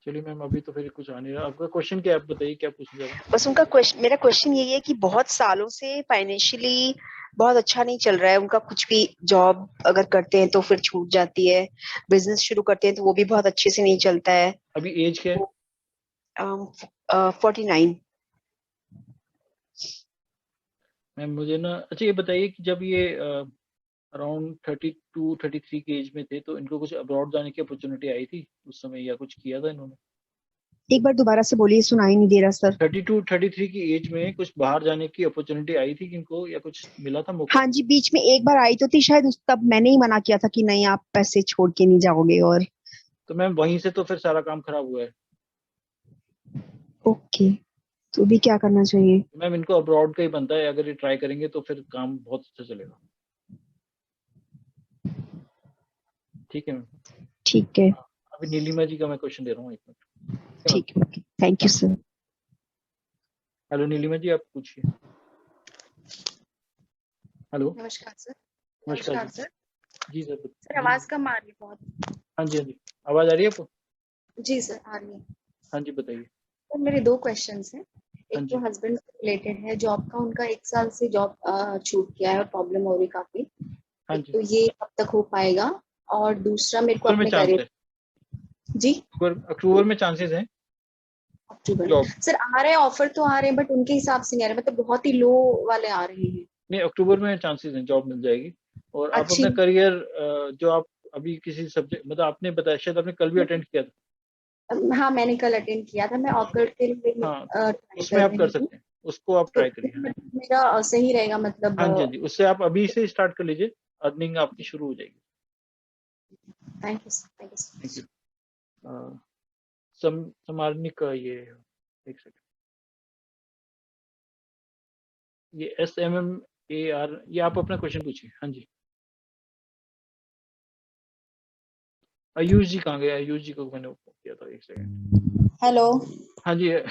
चलिए मैम अभी तो फिर कुछ आ नहीं रहा। आपका क्वेश्चन क्या है, आप बताइए क्या पूछना चाह रहे हैं? बस उनका क्वेश्चन, मेरा क्वेश्चन यही है कि बहुत सालों से फाइनेंशियली बहुत अच्छा नहीं चल रहा है उनका, कुछ भी जॉब अगर करते हैं तो फिर छूट जाती है, बिजनेस शुरू करते हैं तो वो भी बहुत अच्छे से नहीं चलता है। अभी एज क्या है? 49. मैम मुझे ना अच्छा ये बताइए कि जब ये अराउंड 32-33 की एज में थे तो इनको कुछ अब्रॉड जाने की अपॉर्चुनिटी आई थी उस समय, या कुछ किया था इन्होंने? एक बार दोबारा से बोलिए, सुनाई नहीं दे रहा सर। 32-33 की एज में कुछ बाहर जाने की अपॉर्चुनिटी आई थी इनको, या कुछ मिला था मौका? हाँ जी, बीच में एक बार आई तो थी शायद, तब मैंने ही मना किया था कि नहीं आप पैसे छोड़ के नहीं जाओगे। और तो मैम वहीं से तो फिर सारा काम खराब हुआ है। ओके, तो भी क्या करना चाहिए? मैम इनको अब्रॉड का ही बनता है, अगर ये ट्राई करेंगे तो फिर काम बहुत अच्छा चलेगा। ठीक है मैम। ठीक है, अभी नीलिमा जी का मैं क्वेश्चन दे रहा हूँ, एक मिनट। ठीक है, okay, thank you sir. Hello Nilima ji, आप पूछिए। हेलो। नमस्कार सर। नमस्कार नमस्कार जी। सर। जी सर। सर आवाज कम आ रही है बहुत। हाँ जी हाँ जी, आवाज आ रही है आपको? जी सर आ रही है। हाँ जी बताइए। सर मेरे 2 क्वेश्चंस हैं। हाँ एक जी। तो हस्बैंड से रिलेटेड है, जॉब का उनका 1 साल से जॉब छूट गया है और प्रॉब्लम हो रही काफी। हाँ एक जी। तो ये कब तक हो पाएगा, और दूसरा मेरे को अक्टूबर में अपने चांस है। करियर। जी अक्टूबर में चांसेस हैं अक्टूबर जॉब। सर आ रहे हैं, ऑफर तो आ रहे हैं बट उनके हिसाब से नहीं आ रहे, मतलब बहुत ही लो वाले आ रहे हैं। नहीं अक्टूबर में चांसेस हैं, जॉब मिल जाएगी। और आप अच्छी। अपना करियर जो आप अभी किसी सब्जेक्ट मतलब आपने बताया शायद आपने कल भी अटेंड किया था। हाँ मैंने कल अटेंड किया था, मैं ऑकर्ड के लिए हाँ ट्राई उसमें कर आप कर रही हूँ। सकते हैं, उसको आप तो ट्राई करिए। हाँ जी। मेरा सही रहेगा मतलब। हाँ जी हाँ जी, उससे आप अभी से स्टार्ट कर लीजिए, अर्निंग आपकी शुरू हो जाएगी। Thank you sir, thank you. Thank you. समारनिक का ये एक सेकंड, ये SMMAR, ये आप अपना क्वेश्चन पूछिए। हाँ जी। आयुष जी कहाँ गए? आयुष जी को मैंने किया था, एक सेकंड। हेलो हाँ जी एक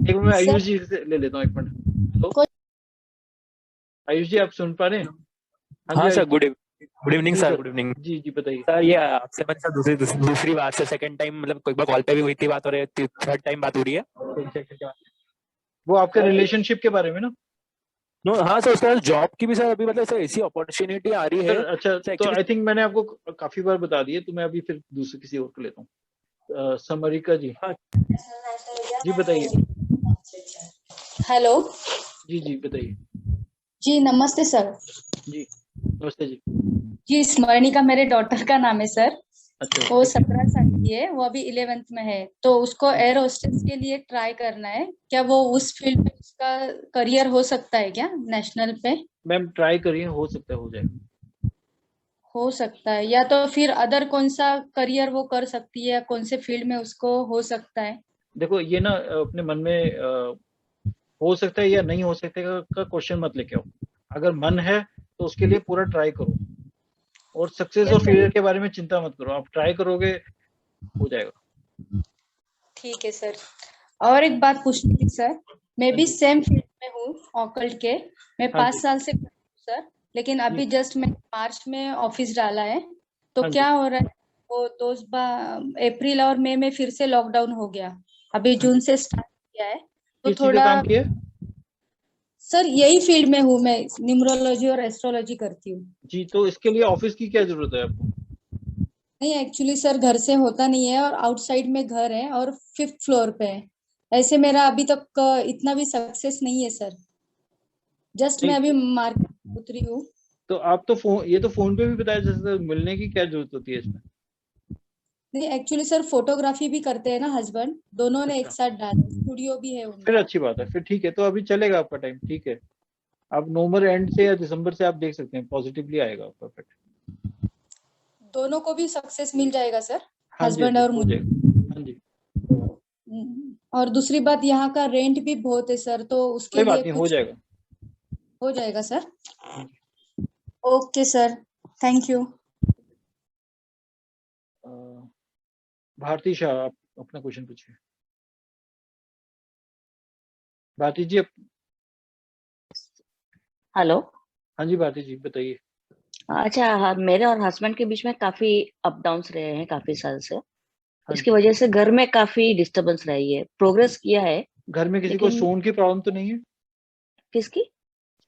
मिनट मैं आयुष जी से ले लेता हूँ, एक मिनट। हेलो आयुष जी, आप सुन पा रहे हैं? हाँ सर, आयुष जी। गुड इवनिंग जी सर, सर। गुड इवनिंग जी जी बताइए। सर। ये आपसे मैंने सर दूसरी बात से सेकंड टाइम, मतलब कोई बार कॉल पे भी हुई थी बात, हो रही है, थर्ड टाइम बात हो रही है। वो आपके रिलेशनशिप के बारे में ना? नो हाँ सर, उसके बाद जॉब की भी सर अभी मतलब सर ऐसी अपॉर्चुनिटी आ रही सर है अच्छा, सर तो एक्चुअली। आई थिंक मैंने आपको काफी बार बता दिया, तो मैं अभी फिर दूसरे किसी और को लेता हूँ। समरिका जी। जी बताइए। हेलो जी जी बताइए। जी नमस्ते सर। जी नमस्ते जी। जी स्मरणिका मेरे डॉटर का नाम है सर। अच्छा वो ठीक है। 17 साल की है, वो अभी 11th में है, तो उसको एयर होस्टेस के लिए ट्राई करना है। क्या वो उस फील्ड में उसका करियर हो सकता है क्या नेशनल पे? मैम ट्राई करिए, हो सकता है हो जाएगा। हो सकता है, या तो फिर अदर कौन सा करियर वो कर सकती है, या कौन से फील्ड में उसको हो सकता है? देखो ये ना अपने मन में हो सकता है या नहीं हो सकता का क्वेश्चन मत लेके आओ। अगर मन है तो उसके लिए पूरा ट्राई करो, और सक्सेस और फेलियर के बारे में चिंता मत करो, आप ट्राई करोगे हो जाएगा। ठीक है सर। और एक बात पूछनी थी सर, मैं भी सेम फील्ड में हूँ ऑकल्ट के। मैं हाँ 5 जी। साल से कर रही हूँ सर, लेकिन अभी जी। जस्ट मैं मार्च में ऑफिस डाला है। तो हाँ जी। क्या हो रहा है, वो अप्रैल और मई में फिर से लॉकडाउन हो गया, अभी जून से स्टार्ट किया है, तो किस चीज का थोड़ा। काम किया? सर यही फील्ड में हूँ मैं, न्यूमरोलॉजी और एस्ट्रोलॉजी करती हूँ। जी, तो इसके लिए ऑफिस की क्या जरूरत है आपको? नहीं एक्चुअली सर घर से होता नहीं है, और आउटसाइड में घर है और 5th फ्लोर पे है। ऐसे मेरा अभी तक इतना भी सक्सेस नहीं है सर। जस्ट मैं अभी मार्केट उतरी हूँ। तो आप तो ये तो फोन पे भी बताया, जैसे मिलने की क्या जरूरत होती है इसमें? नहीं एक्चुअली सर फोटोग्राफी भी करते हैं ना हस्बैंड, दोनों ने एक अच्छा, साथ डाला, स्टूडियो भी है फिर उनका। अच्छी बात है, फिर ठीक है, तो अभी चलेगा आपका टाइम, ठीक है। आप नवंबर एंड से या दिसंबर से आप देख सकते हैं, पॉजिटिवली आएगा, परफेक्ट। दोनों को भी सक्सेस मिल जाएगा सर, हाँ जी हाँ हस्बैंड जी और हो मुझे। जाएगा। हाँ जी और दूसरी बात, यहाँ का रेंट भी बहुत है सर, तो उसके कोई बात लिए नहीं, हो कुछ जाएगा। हो जाएगा सर। हाँ जी। Okay sir, thank you. Bharti Shah, आप अपना क्वेश्चन पूछिए। भारती जी हेलो। हाँ जी भारती जी बताइए। अच्छा हाँ, मेरे और हस्बैंड के बीच में काफी अप डाउन्स रहे हैं काफी साल से। हाँ इसकी जी। वजह से घर में काफी डिस्टरबेंस रही है, प्रोग्रेस किया है घर में किसी को लेकिन। स्टोन की प्रॉब्लम तो नहीं है? किसकी?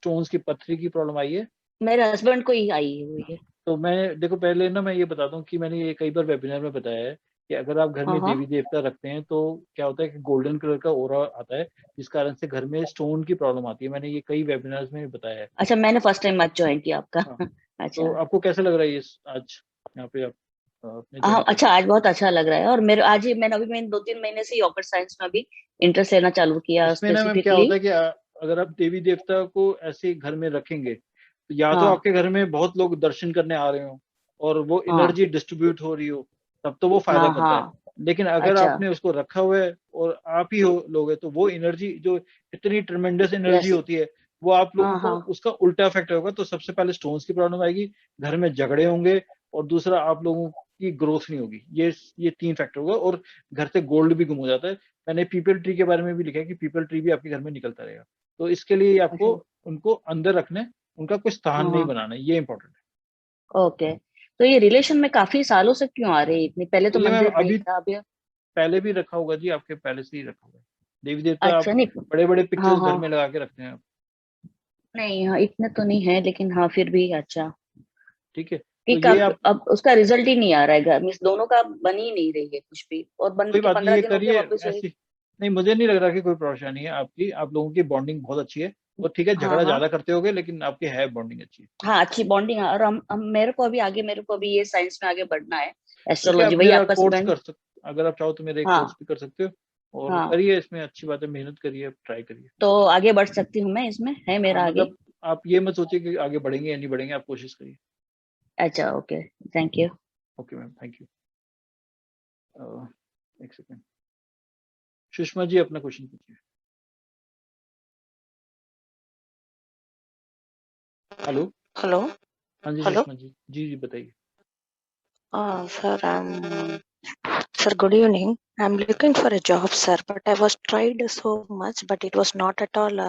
स्टोन्स की, पत्थरी की प्रॉब्लम आई है? मेरे हस्बैंड को ही आई हुई है। तो मैं देखो पहले ना मैं ये बताता हूँ कि मैंने ये कई बार वेबिनार में बताया है कि अगर आप घर में हाँ हाँ देवी देवता रखते हैं तो क्या होता है कि गोल्डन कलर का ऑरा आता है, जिस कारण से घर में स्टोन की प्रॉब्लम आती है। मैंने ये कई वेबिनार्स में बताया है। अच्छा, मैंने फर्स्ट टाइम आज ज्वाइन किया आपका। हाँ, तो अच्छा आपको कैसा लग रहा है ये आज यहाँ पे आप अपने हाँ, ज्वाइन कर? अच्छा आज बहुत अच्छा लग रहा है। और मेरे आज ही मैंने 2-3 महीने से ऑकल्ट साइंस में भी इंटरेस्ट लेना चालू किया इसमें ना मैम क्या स्पेसिफिकली। होता है कि अगर आप देवी देवता को ऐसे घर में रखेंगे तो या तो हाँ आपके घर में बहुत लोग दर्शन करने आ रहे हो और वो हाँ एनर्जी डिस्ट्रीब्यूट हो रही हो, तब तो वो फायदा हाँ करता है। हाँ। लेकिन अगर अच्छा। आपने उसको रखा हुआ है और आप ही हो लोगे तो वो एनर्जी जो इतनी ट्रमेंडस एनर्जी यस। होती है वो आप लोगों हाँ को हाँ उसका उल्टा इफेक्ट होगा। तो सबसे पहले स्टोन्स की प्रॉब्लम आएगी, घर में झगड़े होंगे, और दूसरा आप लोगों की ग्रोथ नहीं होगी। ये 3 फैक्टर होगा, और घर से गोल्ड भी गुम हो जाता है। मैंने पीपल ट्री के बारे में भी लिखा है कि पीपल ट्री भी आपके घर में निकलता रहेगा। तो इसके लिए आपको अच्छा। उनको अंदर रखना है, उनका कोई स्थान हाँ नहीं हाँ। बनाना है, ये इंपॉर्टेंट है। ओके, तो ये रिलेशन में काफी सालों से क्यों आ रही है इतनी? पहले तो तो ये मैम मंदिर नहीं अभी था अभी। पहले भी रखा होगा जी, आपके पहले से ही रखा होगा। देवी देवता आप अच्छा नहीं। बड़े बड़े हाँ पिक्चर्स घर हाँ। में लगा के रखते हैं आप, नहीं हाँ, इतने तो नहीं है, लेकिन हाँ फिर भी अच्छा। ठीक है। तो ठीक ये है, आप अब उसका रिजल्ट ही नहीं आ रहा है घर में, इस दोनों का बन ही नहीं रही है कुछ भी, और बन कोई के बात नहीं, 15 ये दिन हो गए करिए वापस वही। ऐसी। नहीं, मुझे नहीं लग रहा कि कोई परेशानी है आपकी, आप लोगों की बॉन्डिंग बहुत अच्छी है। वो ठीक है, हाँ झगड़ा हाँ ज्यादा करते होगे लेकिन आपकी है बॉन्डिंग अच्छी है। हाँ, अच्छी बॉन्डिंग है। और हम मेरे को अभी ये साइंस में आगे बढ़ना है, ठीक है, एस्ट्रोलॉजी, आप वही मेरा आपका कोर्स स्टूडेंट। कर सकते, अगर आप चाहो तो मेरा एक कोर्स हाँ भी कर सकते हो, और हाँ, करिए इसमें, अच्छी बात है, मेहनत करिए, ट्राई करिए। तो आगे बढ़ सकती हूँ मैं इसमें, है हाँ मेरा आगे। मतलब आप ये मत सोचिए कि आगे बढ़ेंगे या नहीं बढ़ेंगे, आप कोशिश करिए। अच्छा okay, thank you. Okay ma'am, thank you. एक सेकेंड, सुषमा जी अपना क्वेश्चन पूछिए। हेलो। Hello, हाँ जी hello. सुषमा जी, जी बताइए। Sir, sir, good evening. I'm looking for a job, sir, but I was tried so much, but it was not at all.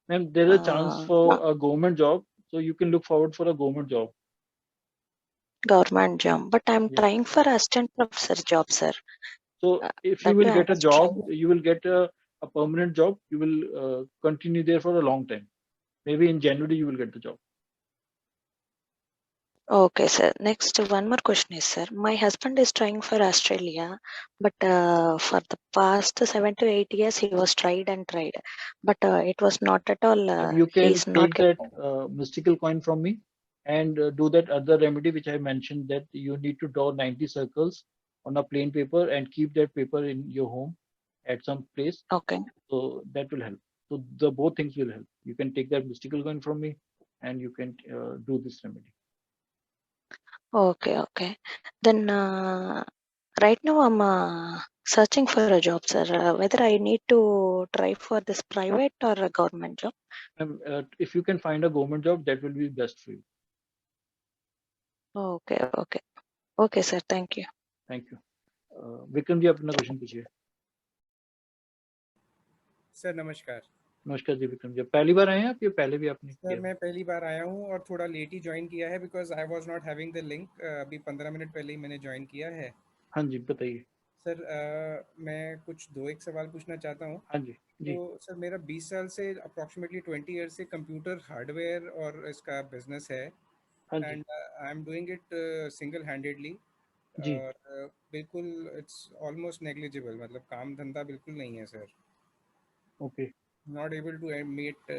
Ma'am, there is a chance for No, a government job, so you can look forward for a government job. government job, but I'm Yeah. trying for assistant professor job, sir. So if you That will way I get a was job, trying. you will get a permanent job. You will continue there for a long time. Maybe in January you will get the job. Okay, sir. Next, one more question is, sir. My husband is trying for Australia, but for the past 7 to 8 years, he was tried and tried, but it was not at all. You can He's not take that getting. mystical coin from me and do that other remedy which I mentioned, that you need to draw 90 circles on a plain paper and keep that paper in your home at some place. Okay. So that will help. So the both things will help. You can take that mystical coin from me and you can do this remedy. Okay, okay. Then right now I'm searching for a job, sir. Whether I need to try for this private or a government job. If you can find a government job, that will be best for you. Okay, okay. Okay, sir. Thank you. Thank you. Vikram ji अपना question पूछिए। Sir नमस्कार। नमस्कार जी विक्रम जी, पहली बार आए हैं आप या पहले भी आपने सर किया? मैं पहली बार आया हूँ और थोड़ा लेट ही ज्वाइन किया है, because I was not having the link. अभी 15 मिनट पहले ही मैंने ज्वाइन किया है। हाँ जी बताइए। सर मैं कुछ 2-1 सवाल पूछना चाहता हूँ। हाँ जी जी। तो सर मेरा 20 साल से अप्रॉक्सीमेटली 20 ईयर से कंप्यूटर हार्डवेयर और इसका बिजनेस है, हाँ जी and I am doing it single handedly, जी। और बिल्कुल इट्स ऑलमोस्ट नेग्लिजिबल, मतलब काम धंधा बिल्कुल नहीं है sir. Okay not able to meet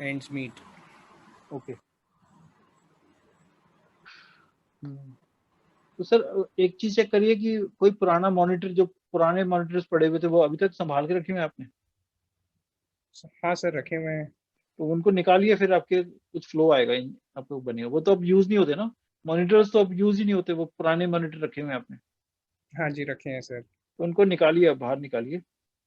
ends meet. Okay. तो सर एक चीज चेक करिए कि कोई पुराना मॉनिटर, जो पुराने मॉनिटर्स पड़े हुए थे वो अभी तक संभाल के रखे हुए हैं आपने? हाँ सर रखे हुए हैं। तो उनको निकालिए, फिर आपके कुछ फ्लो आएगा आपको बनेगा। वो तो अब यूज नहीं होते ना मॉनिटर्स, तो अब यूज ही नहीं होते, वो पुराने मॉनिटर रखे हुए हैं आपने। हाँ जी रखे हैं सर। तो उनको निकालिए, अब बाहर निकालिए,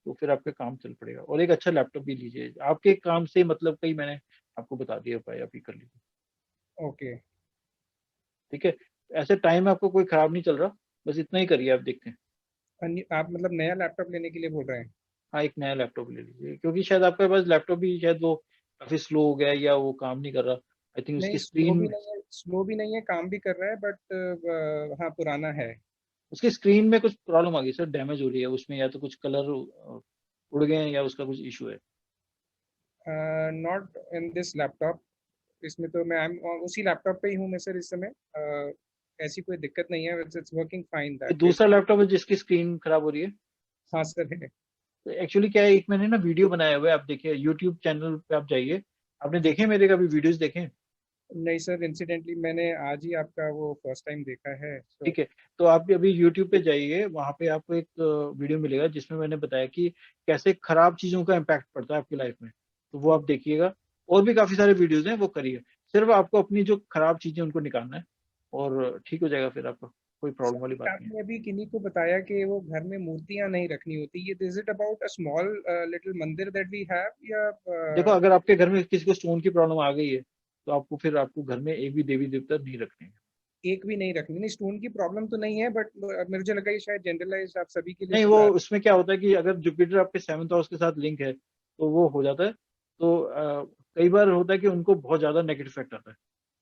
तो फिर आपका काम चल पड़ेगा। और एक अच्छा लैपटॉप भी लीजिए, आपके काम से मतलब कई मैंने आपको बता दिया उपाय, आप ही कर लीजिए। ओके ठीक है, ऐसे टाइम आपको कोई खराब नहीं चल रहा, बस इतना ही करिए, आप देखते हैं। आप मतलब नया लैपटॉप लेने के लिए बोल रहे हैं? हाँ, एक नया लैपटॉप ले लीजिए, क्योंकि शायद आपके पास लैपटॉप भी शायद वो काफी स्लो हो गया है या वो काम नहीं कर रहा। आई थिंक नहीं उसकी स्लो भी स्क्रीन, नहीं है, स्लो भी नहीं है, काम भी कर रहा है, बट हाँ पुराना है। उसकी स्क्रीन में कुछ प्रॉब्लम आ गई सर, डैमेज हो रही है उसमें, या तो कुछ कलर उड़ गए हैं या उसका कुछ इशू है। Not in this laptop. इसमें तो मैं उसी लैपटॉप पे ही हूँ मैं सर इस समय। ऐसी कोई दिक्कत नहीं है, इट्स वर्किंग फाइन दैट। दूसरा लैपटॉप है जिसकी स्क्रीन खराब हो रही है? हाँ सर है। तो एक्चुअली क्या है, एक मैंने ना वीडियो बनाया हुआ है, आप देखिए यूट्यूब चैनल पे आप जाइए, आपने देखे मेरे कभी वीडियोस देखे? नहीं सर, इंसिडेंटली मैंने आज ही आपका वो फर्स्ट टाइम देखा है। ठीक है, तो आप भी अभी यूट्यूब पे जाइए, वहाँ पे आपको एक वीडियो मिलेगा जिसमें मैंने बताया कि कैसे खराब चीजों का इम्पैक्ट पड़ता है आपकी लाइफ में, तो वो आप देखिएगा। और भी काफी सारे वीडियोस हैं, वो करिए। सिर्फ आपको अपनी जो खराब चीजें उनको निकालना है और ठीक हो जाएगा, फिर आपका कोई प्रॉब्लम वाली बात नहीं है। आपने अभी किन्हीं को बताया कि वो घर में मूर्तियां नहीं रखनी होती, ये is it about a small little मंदिर दैट वी हैव, या देखो, अगर आपके घर में किसी को स्टोन की प्रॉब्लम आ गई है तो आपको फिर आपको घर में एक भी देवी देवता नहीं रखने हैं। एक भी नहीं रखनी? नहीं, स्टोन की प्रॉब्लम तो नहीं है, बट मुझे लगा ये शायद जनरलाइज आप सभी के लिए नहीं, वो उसमें क्या होता है कि अगर जुपिटर आपके 7th हाउस के साथ लिंक है तो वो हो जाता है। तो कई बार होता है कि उनको बहुत ज्यादा नेगेटिव इफेक्ट आता है।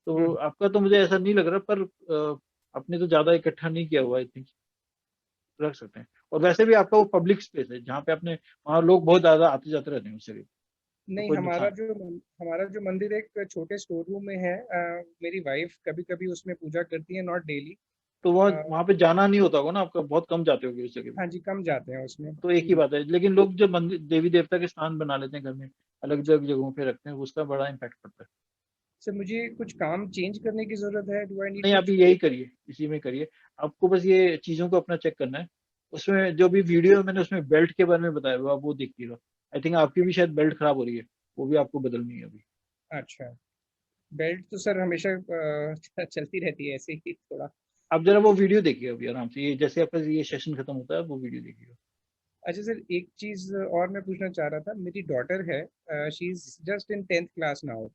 तो आपका तो मुझे ऐसा नहीं लग रहा, पर आपने तो ज्यादा इकट्ठा नहीं किया हुआ, आई थिंक रख सकते हैं। और वैसे भी आपका वो पब्लिक स्पेस है जहाँ पे आपने, वहाँ लोग बहुत ज्यादा आते जाते रहते हैं उससे भी। नहीं, हमारा जो मंदिर एक छोटे स्टोर रूम में है, मेरी वाइफ कभी कभी उसमें पूजा करती है, नॉट डेली। तो वहाँ पे जाना नहीं होता होगा ना आपका, बहुत कम जाते होगे उस जगह। हाँ जी, कम जाते हैं उसमें। तो एक ही बात है, लेकिन लोग जो मंदिर देवी देवता के स्थान बना लेते हैं घर में, अलग अलग जगहों पे रखते हैं, उसका बड़ा इम्पैक्ट पड़ता है। सर मुझे कुछ काम चेंज करने की जरूरत है? Do I need? नहीं, आप यही करिए, इसी में करिए। आपको बस ये चीजों को अपना चेक करना है। उसमें जो भी वीडियो मैंने उसमें बेल्ट के बारे में बताया हुआ, वो देखिएगा। आई थिंक आपकी भी शायद बेल्ट खराब हो रही है, वो भी आपको बदलनी है अभी। अच्छा, बेल्ट तो सर हमेशा चलती रहती है ऐसे ही थोड़ा। आप जरा वो वीडियो देखिए अभी आराम से, ये जैसे आपका ये सेशन खत्म होता है वो वीडियो देखिएगा। अच्छा सर, एक चीज और मैं पूछना चाह रहा था। मेरी डॉटर है, she is just in 10th class now.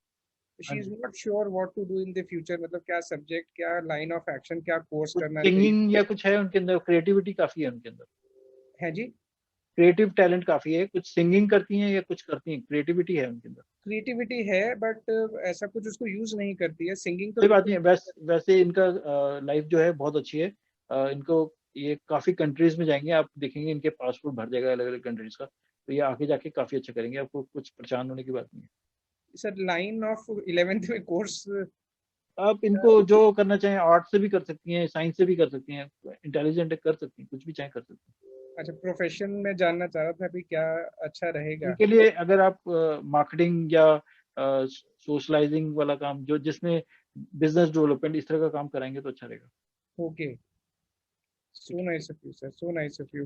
She is not sure what to do in the future, मतलब क्या सब्जेक्ट, क्या लाइन ऑफ एक्शन, क्या कोर्स करना चाहिए? सिंगिंग या कुछ है उनके अंदर? क्रिएटिविटी काफी है उनके अंदर। है जी? क्रिएटिव टैलेंट काफी है। कुछ सिंगिंग करती हैं या कुछ करती हैं, क्रिएटिविटी है उनके अंदर। क्रिएटिविटी है, बट ऐसा कुछ उसको यूज नहीं करती है। सिंगिंग तो कोई बात नहीं है। वैसे इनका लाइफ जो है बहुत अच्छी है। इनको ये काफी कंट्रीज में जाएंगे, आप देखेंगे इनके पासपोर्ट भर जाएगा अलग अलग कंट्रीज का। तो ये आगे जाके काफी अच्छा करेंगे, आपको कुछ परेशान होने की बात नहीं है। सर लाइन ऑफ 11th में कोर्स, आप इनको जो करना चाहें, आर्ट से भी कर सकती हैं, साइंस से भी कर सकती हैं, इंटेलिजेंट कर सकती हैं, कुछ भी चाहे कर सकती हैं। अच्छा प्रोफेशन में जानना चाह रहा था अभी क्या अच्छा रहेगा इनके लिए अगर आप मार्केटिंग या सोशलाइजिंग वाला काम, जो जिसमें बिजनेस डेवलपमेंट इस तरह का काम कराएंगे तो अच्छा रहेगा। Okay, so nice of you sir, so nice of you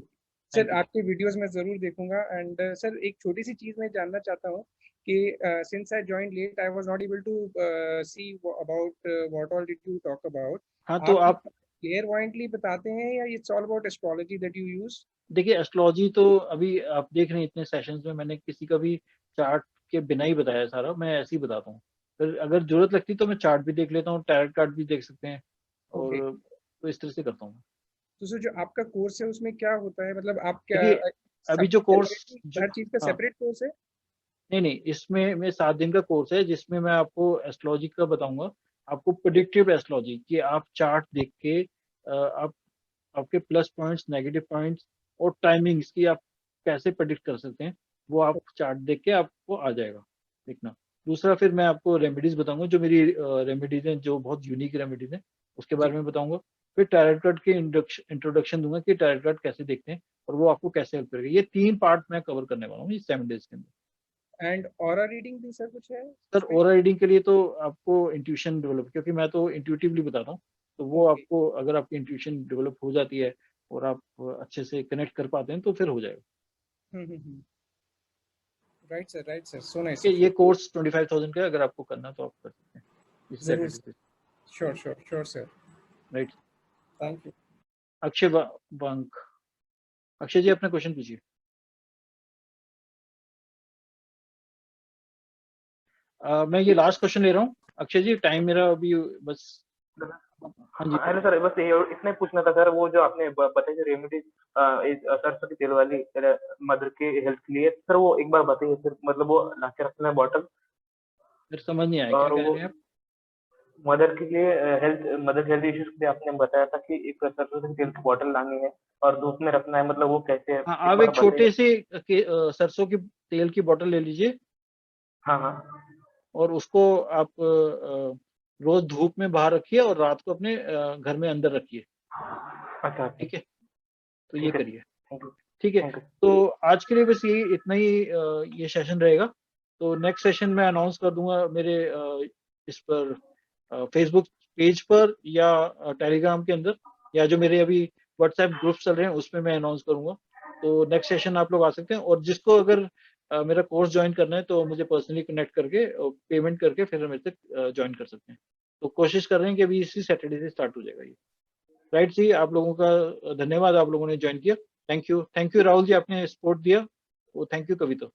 sir. आपके वीडियोस मैं जरूर देखूंगा। एंड सर एक छोटी सी चीज मैं जानना चाहता हूँ कि since I joined late I was not able to see about what all did you talk about. हाँ, तो आप क्लियरवाइंटली बताते हैं या it's all about astrology that you use? देखिए, एस्ट्रोलॉजी तो अभी आप देख रहे हैं इतने सेशंस में मैंने किसी का भी चार्ट के बिना ही बताया सारा, मैं ऐसे ही बताता हूँ। फिर अगर जरूरत लगती तो मैं चार्ट भी देख लेता हूँ, टैरोट कार्ड भी देख सकते हैं, और तो इस तरह से करता हूँ। तो सर जो आपका कोर्स है उसमें क्या होता है, मतलब आप क्या अभी जो कोर्स, हर चीज का सेपरेट कोर्स है? नहीं, इसमें मैं 7 दिन का कोर्स है जिसमें मैं आपको एस्ट्रोलॉजी का बताऊंगा, आपको प्रेडिक्टिव एस्ट्रोलॉजी कि आप चार्ट देख के आप आपके प्लस पॉइंट्स, नेगेटिव पॉइंट्स और टाइमिंग्स की आप कैसे प्रेडिक्ट कर सकते हैं, वो आप चार्ट देख के आपको आ जाएगा देखना। दूसरा, फिर मैं आपको रेमेडीज बताऊंगा, जो मेरी रेमेडीज हैं, जो बहुत यूनिक रेमेडीज हैं, उसके बारे में बताऊंगा। फिर टैरोट कार्ड के इंट्रोडक्शन दूंगा कि टैरोट कार्ड कैसे देखते हैं और वो आपको कैसे हेल्प करेगा। ये 3 पार्ट मैं कवर करने वाला हूँ इस 7 डेज के अंदर। एंड ऑरा रीडिंग भी सर कुछ है? सर ऑरा रीडिंग के लिए तो आपको इंट्यूशन डेवलप, क्योंकि मैं तो इंट्यूटिवली बताता हूँ, तो वो आपको, अगर आपकी इंट्यूशन डेवलप हो जाती है और आप अच्छे से कनेक्ट कर पाते हैं तो फिर हो जाएगा। Right sir, so nice. ये कोर्स 25,000 का, अगर आपको करना तो आप कर सकते हैं। जरूर, sure sir. Right, thank you. Akshay वांक, अक्षय जी अपना क्वेश्चन पूछिए। मैं ये लास्ट क्वेश्चन ले रहा हूँ अक्षय जी, टाइम मेरा अभी बस। हाँ जी, हेलो सर, बस इतने पूछना था सर, वो जो आपने बताई रेमेडीज सरस्वती तेल वाली मदर के हेल्थ के लिए, सर वो एक बार बताइए सर, मतलब वो ला के रखना है बॉटल? फिर समझ नहीं आया क्या कह रहे हैं आप? मदर के लिए मदर हेल्थ इश्यूज के लिए आपने बताया था कि एक सरसों तेल की बॉटल लानी है और धूप में रखना है, मतलब वो कैसे? हाँ, आप एक छोटे से सरसों की तेल की बोतल ले लीजिए। हाँ, और उसको आप रोज धूप में बाहर रखिए और रात को अपने घर में अंदर रखिए। अच्छा ठीक है, तो ये ठीक है, करिए। Thank you. ठीक है, तो आज के लिए बस ये इतना ही ये सेशन रहेगा। तो नेक्स्ट सेशन मैं अनाउंस कर दूंगा मेरे इस पर फेसबुक पेज पर या टेलीग्राम के अंदर, या जो मेरे अभी व्हाट्सएप ग्रुप चल रहे हैं उसमें मैं अनाउंस करूंगा। तो नेक्स्ट सेशन आप लोग आ सकते हैं, और जिसको अगर मेरा कोर्स ज्वाइन करना है तो मुझे पर्सनली कनेक्ट करके पेमेंट करके फिर मेरे से ज्वाइन कर सकते हैं। तो कोशिश कर रहे हैं कि अभी इसी सैटरडे से स्टार्ट हो जाएगा ये। राइट जी, आप लोगों का धन्यवाद, आप लोगों ने ज्वाइन किया। थैंक यू राहुल जी, आपने सपोर्ट दिया। वो थैंक यू कविता।